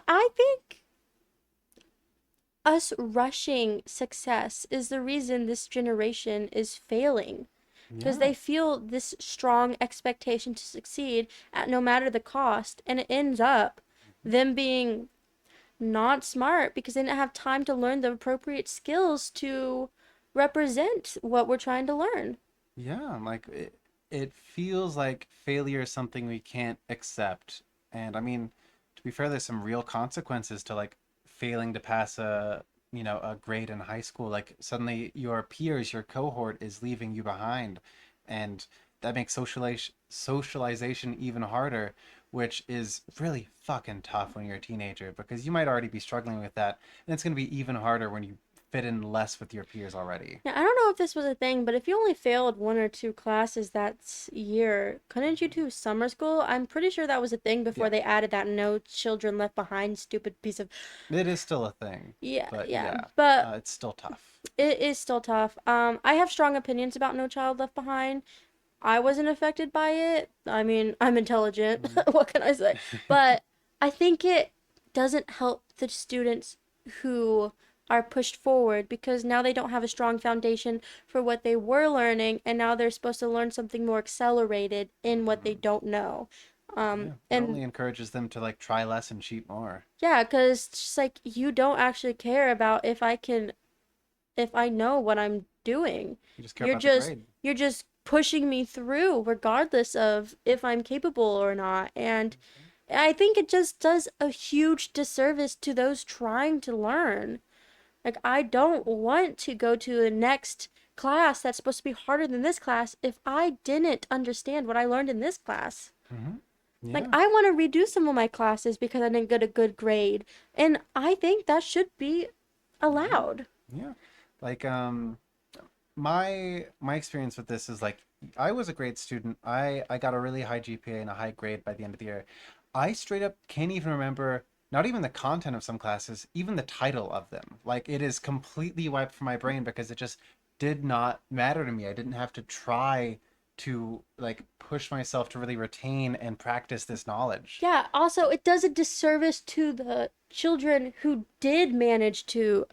I think us rushing success is the reason this generation is failing because Yeah. they feel this strong expectation to succeed at no matter the cost, and it ends up them being not smart because they didn't have time to learn the appropriate skills to represent what we're trying to learn. Yeah, it feels like failure is something we can't accept. And I mean, to be fair, there's some real consequences to failing to pass a grade in high school. Like suddenly your peers, your cohort is leaving you behind, and that makes socialization even harder, which is really fucking tough when you're a teenager because you might already be struggling with that, and it's going to be even harder when you fit in less with your peers already. Yeah, I don't know if this was a thing, but if you only failed 1 or 2 classes that year, couldn't you do summer school? I'm pretty sure that was a thing before Yeah. they added that no children left behind stupid piece of. It is still a thing, Yeah, but yeah, yeah, but it's still tough. it is still tough. I have strong opinions about No Child Left Behind. I wasn't affected by it. I mean, I'm intelligent. Mhm. What can I say? But I think it doesn't help the students who are pushed forward because now they don't have a strong foundation for what they were learning, and now they're supposed to learn something more accelerated in what they Mhm. don't know. Yeah, it And only encourages them to try less and cheat more. yeah, because just you don't actually care about if I know what I'm doing. You just care You're about the just grade. you're just pushing me through regardless of if I'm capable or not. And I think it just does a huge disservice to those trying to learn. I don't want to go to the next class that's supposed to be harder than this class if I didn't understand what I learned in this class. Hmm. Yeah. I want to redo some of my classes because I didn't get a good grade. And I think that should be Hmm. allowed. Yeah. Like my experience with this is I was a great student. I got a really high GPA and a high grade by the end of the year. I straight up can't even remember not even the content of some classes, even the title of them. Like it is completely wiped from my brain because it just did not matter to me. I didn't have to try to like push myself to really retain and practice this knowledge. Yeah, also it does a disservice to the children who did manage to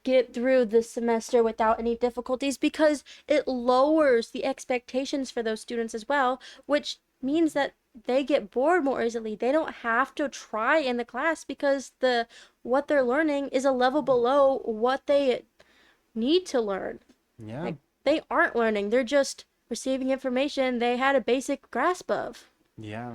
get through the semester without any difficulties because it lowers the expectations for those students as well, which means that they get bored more easily. They don't have to try in the class because the what they're learning is a level below what they need to learn. Yeah. Like they aren't learning, they're just receiving information they had a basic grasp of. Yeah.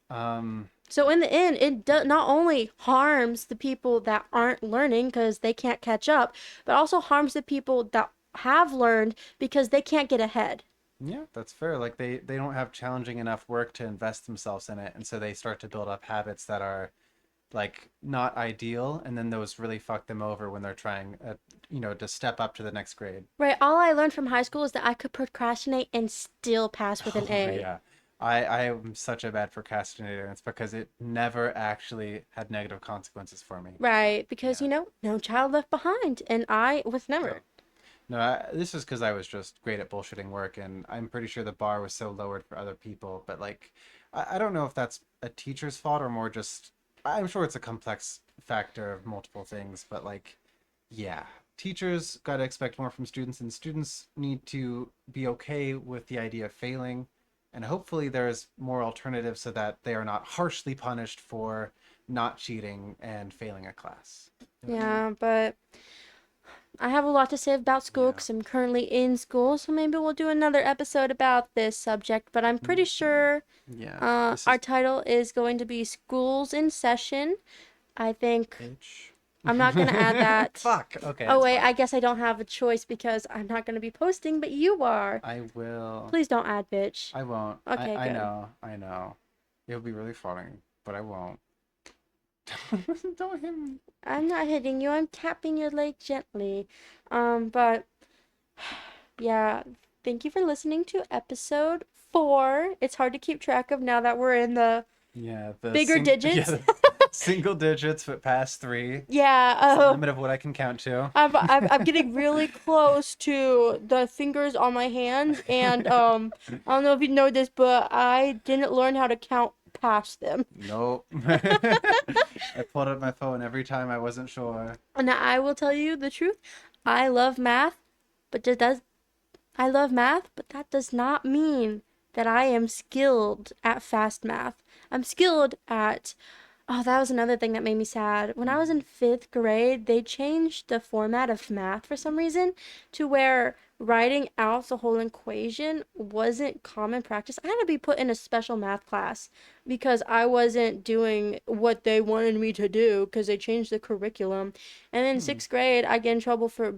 Um, So in the end, not only harms the people that aren't learning because they can't catch up, but also harms the people that have learned because they can't get ahead. yeah, that's fair. Like they don't have challenging enough work to invest themselves in it, and so they start to build up habits that are like not ideal, and then those really fuck them over when they're trying, to step up to the next grade. Right? All I learned from high school is that I could procrastinate and still pass with an Oh A. yeah. I am such a bad procrastinator, and it's because it never actually had negative consequences for me. Right? Because, Yeah. no child left behind, and I was No. never. No, this is because I was just great at bullshitting work, and I'm pretty sure the bar was so lowered for other people. But like, I don't know if that's a teacher's fault or more just. I'm sure it's a complex factor of multiple things, but like, yeah, teachers got to expect more from students, and students need to be okay with the idea of failing, and hopefully there's more alternatives so that they are not harshly punished for not cheating and failing a class. You know what I mean? Yeah, but I have a lot to say about school Yeah. because I'm currently in school, so maybe we'll do another episode about this subject. But I'm pretty sure Yeah. This our is title is going to be Schools in Session. I think bitch. I'm not going to add that. Fuck. Okay, Oh, it's wait, fine. I guess I don't have a choice because I'm not going to be posting, but you are. I will. Please don't add bitch. I won't. Okay, I good. know. I know. It'll be really funny, but I won't. Don't hit me. I'm not hitting you, I'm tapping your leg gently. But yeah, thank you for listening to episode 4. It's hard to keep track of now that we're in the Yeah, bigger yeah, digits. the single digits but past 3. Yeah, It's the limit of what I can count to. I'm getting really close to the fingers on my hands, and I don't know if you know this, but I didn't learn how to count past them. Nope. I pulled up my phone every time I wasn't sure. And I will tell you the truth. I love math, but does I love math, but that does not mean that I am skilled at fast math. I'm skilled at. Oh, that was another thing that made me sad. When I was in 5th grade, they changed the format of math for some reason to where writing out the whole equation wasn't common practice. I had to be put in a special math class because I wasn't doing what they wanted me to do because they changed the curriculum. And then in Hmm. 6th grade, I get in trouble for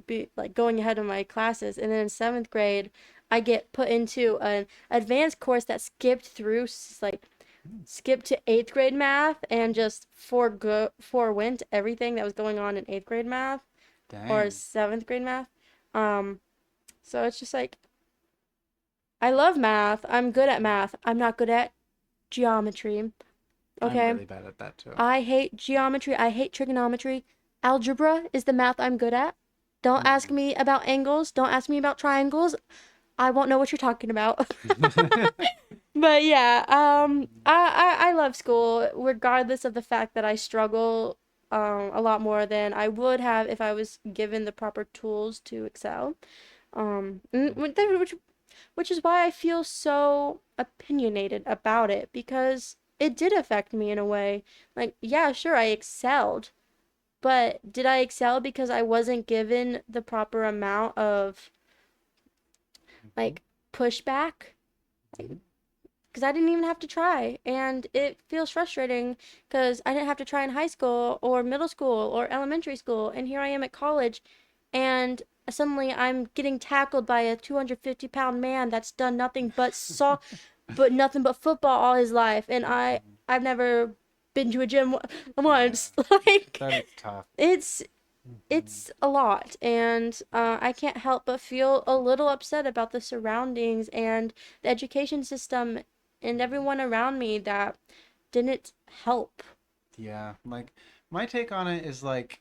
going ahead of my classes. And then in 7th grade, I get put into an advanced course that skipped through like skip to 8th grade math and just forewent everything that was going on in 8th grade math or Dang. 7th grade math. Um, so it's just like I love math. I'm good at math. I'm not good at geometry. I'm Okay. really bad at that too. I hate geometry. I hate trigonometry. Algebra is the math I'm good at. Don't ask Hmm. me about angles. Don't ask me about triangles. I won't know what you're talking about. But yeah, I love school, regardless of the fact that I struggle a lot more than I would have if I was given the proper tools to excel. Which is why I feel so opinionated about it because it did affect me in a way. Like, yeah, sure, I excelled, but did I excel because I wasn't given the proper amount of like pushback? Because I didn't even have to try. And it feels frustrating because I didn't have to try in high school or middle school or elementary school. And here I am at college, and suddenly I'm getting tackled by a 250-pound man that's done nothing but but nothing but football all his life. And I've never been to a gym Yeah, once. Like, that is tough. it's Mhm. it's a lot, and I can't help but feel a little upset about the surroundings and the education system and everyone around me that didn't help. Yeah, like my take on it is like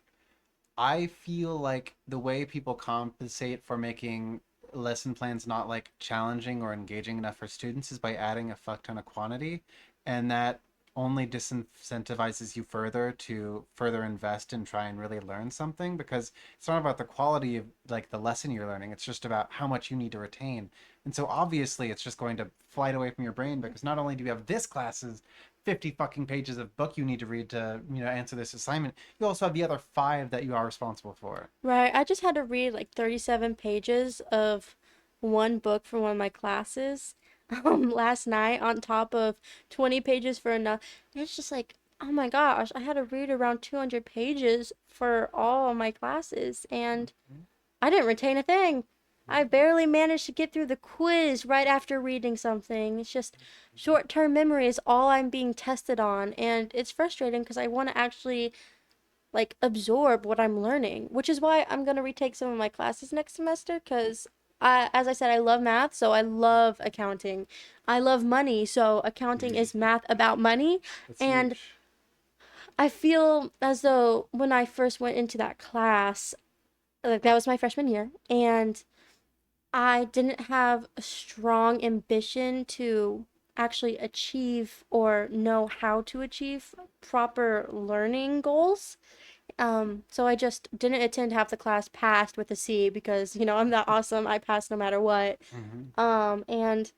I feel like the way people compensate for making lesson plans not like challenging or engaging enough for students is by adding a fuck ton of quantity, and that only disincentivizes you further to further invest and try and really learn something, because it's not about the quality of like the lesson you're learning, it's just about how much you need to retain. And so obviously it's just going to fly away from your brain, because not only do you have this class's 50 fucking pages of book you need to read to, answer this assignment, you also have the other five that you are responsible for. Right. I just had to read like 37 pages of one book for one of my classes last night on top of 20 pages for another. It's just like, oh my gosh, I had to read around 200 pages for all of my classes and I didn't retain a thing. I barely managed to get through the quiz right after reading something. It's just short term memory is all I'm being tested on, and it's frustrating because I want to actually like absorb what I'm learning, which is why I'm gonna retake some of my classes next semester because as I said, I love math, so I love accounting. I love money, so accounting is math about money. That's And huge. I feel as though when I first went into that class, like that was my freshman year, and I didn't have a strong ambition to actually achieve or know how to achieve proper learning goals. So I just didn't attend half the class, passed with a C because, I'm that awesome. I pass no matter what. Mm-hmm. And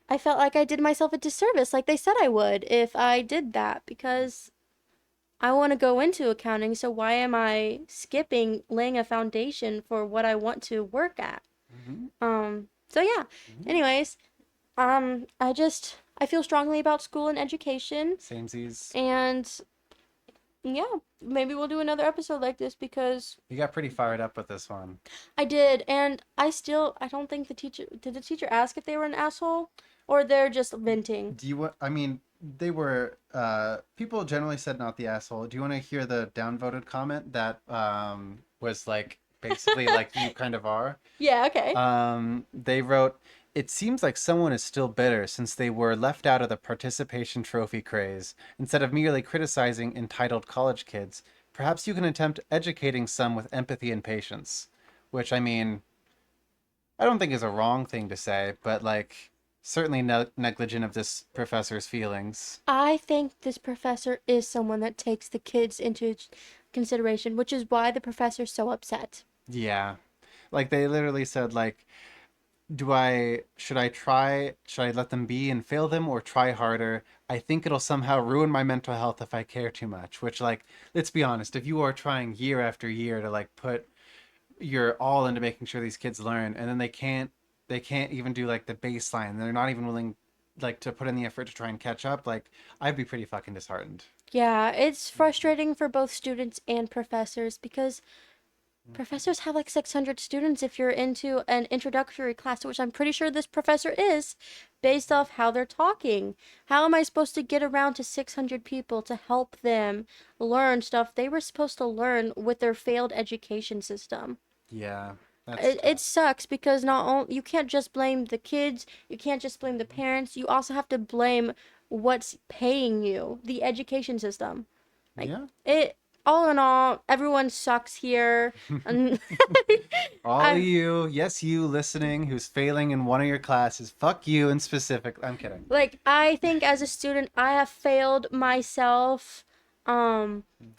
I felt like I did myself a disservice, like they said I would, if I did that because I want to go into accounting. So why am I skipping laying a foundation for what I want to work at? Mm-hmm. So yeah. Mm-hmm. Anyways, I feel strongly about school and education, Samesies. and yeah, maybe we'll do another episode like this because You got pretty fired up with this one. I did, and I don't think did the teacher ask if they were an asshole or they're just venting. Do you want? I mean, they were. People generally said not the asshole. Do you want to hear the downvoted comment that was like basically like you kind of are? Yeah, okay. They wrote, "It seems like someone is still bitter since they were left out of the participation trophy craze. Instead of merely criticizing entitled college kids, perhaps you can attempt educating some with empathy and patience." Which, I mean, I don't think is a wrong thing to say, but like certainly negligent of this professor's feelings. I think this professor is someone that takes the kids into consideration, which is why the professor's so upset. Yeah. Like they literally said like, do I should I let them be and fail them or try harder? I think it'll somehow ruin my mental health if I care too much. Which, like, let's be honest, if you are trying year after year to like put your all into making sure these kids learn, and then they can't even do like the baseline, they're not even willing like to put in the effort to try and catch up, like I'd be pretty fucking disheartened. Yeah, it's frustrating for both students and professors because professors have like 600 students if you're into an introductory class, which I'm pretty sure this professor is, based off how they're talking. How am I supposed to get around to 600 people to help them learn stuff they were supposed to learn with their failed education system? Yeah, that's It tough. sucks because not only you can't just blame the kids, you can't just blame the parents, you also have to blame what's paying you, the education system. Like Yeah. it all in all, everyone sucks here. And All of I you, yes, you listening who's failing in one of your classes, fuck you in specific. I'm kidding. I think as a student I have failed myself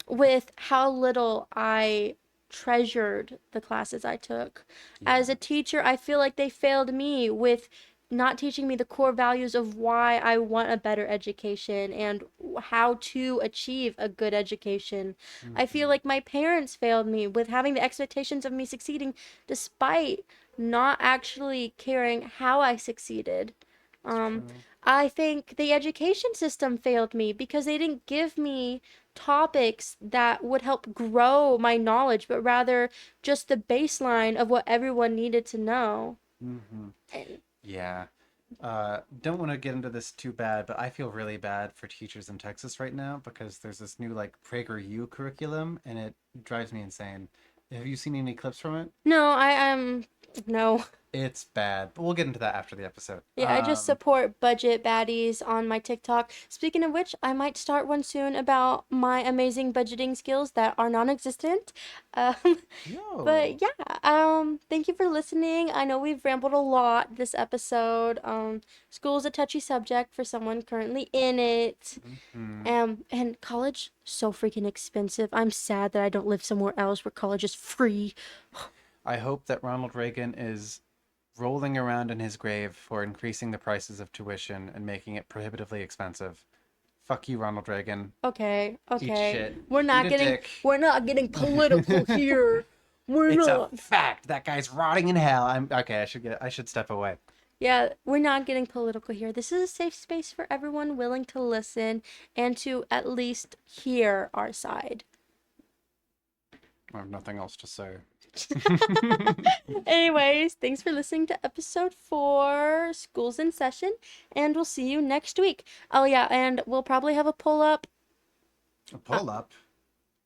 with how little I treasured the classes I took. Yeah. As a teacher, I feel like they failed me with not teaching me the core values of why I want a better education and how to achieve a good education. I feel Mm-hmm. like my parents failed me with having the expectations of me succeeding despite not actually caring how I succeeded. It's Um, true. I think the education system failed me because they didn't give me topics that would help grow my knowledge, but rather just the baseline of what everyone needed to know. Mm-hmm. And Yeah. Don't want to get into this too bad, but I feel really bad for teachers in Texas right now because there's this new like PragerU curriculum and it drives me insane. Have you seen any clips from it? no, no. It's bad, but we'll get into that after the episode. Yeah, I just support budget baddies on my TikTok. Speaking of which, I might start one soon about my amazing budgeting skills that are non-existent. Um, but Yo. yeah, thank you for listening. I know we've rambled a lot this episode. School's a touchy subject for someone currently in it. Hmm. And college so freaking expensive. I'm sad that I don't live somewhere else where college is free. I hope that Ronald Reagan is rolling around in his grave for increasing the prices of tuition and making it prohibitively expensive. Fuck you, Ronald Reagan. Okay, Eat okay. shit. We're Eat not a getting dick. we're not getting political here. We're It's a not. fact. That guy's rotting in hell. I'm okay. I should step away. Yeah, we're not getting political here. This is a safe space for everyone willing to listen and to at least hear our side. I have nothing else to say. Anyways, thanks for listening to episode 4, School's in Session, and we'll see you next week. Oh yeah, and we'll probably have a pull up, Pull up.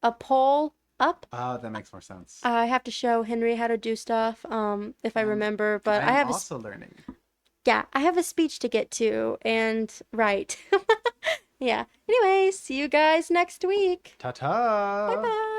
a poll up. Oh, that makes more sense. I have to show Henry how to do stuff, if I remember, but I I'm have also learning. yeah, I have a speech to get to and write. Yeah. Anyways, see you guys next week. Bye Ta-ta. bye.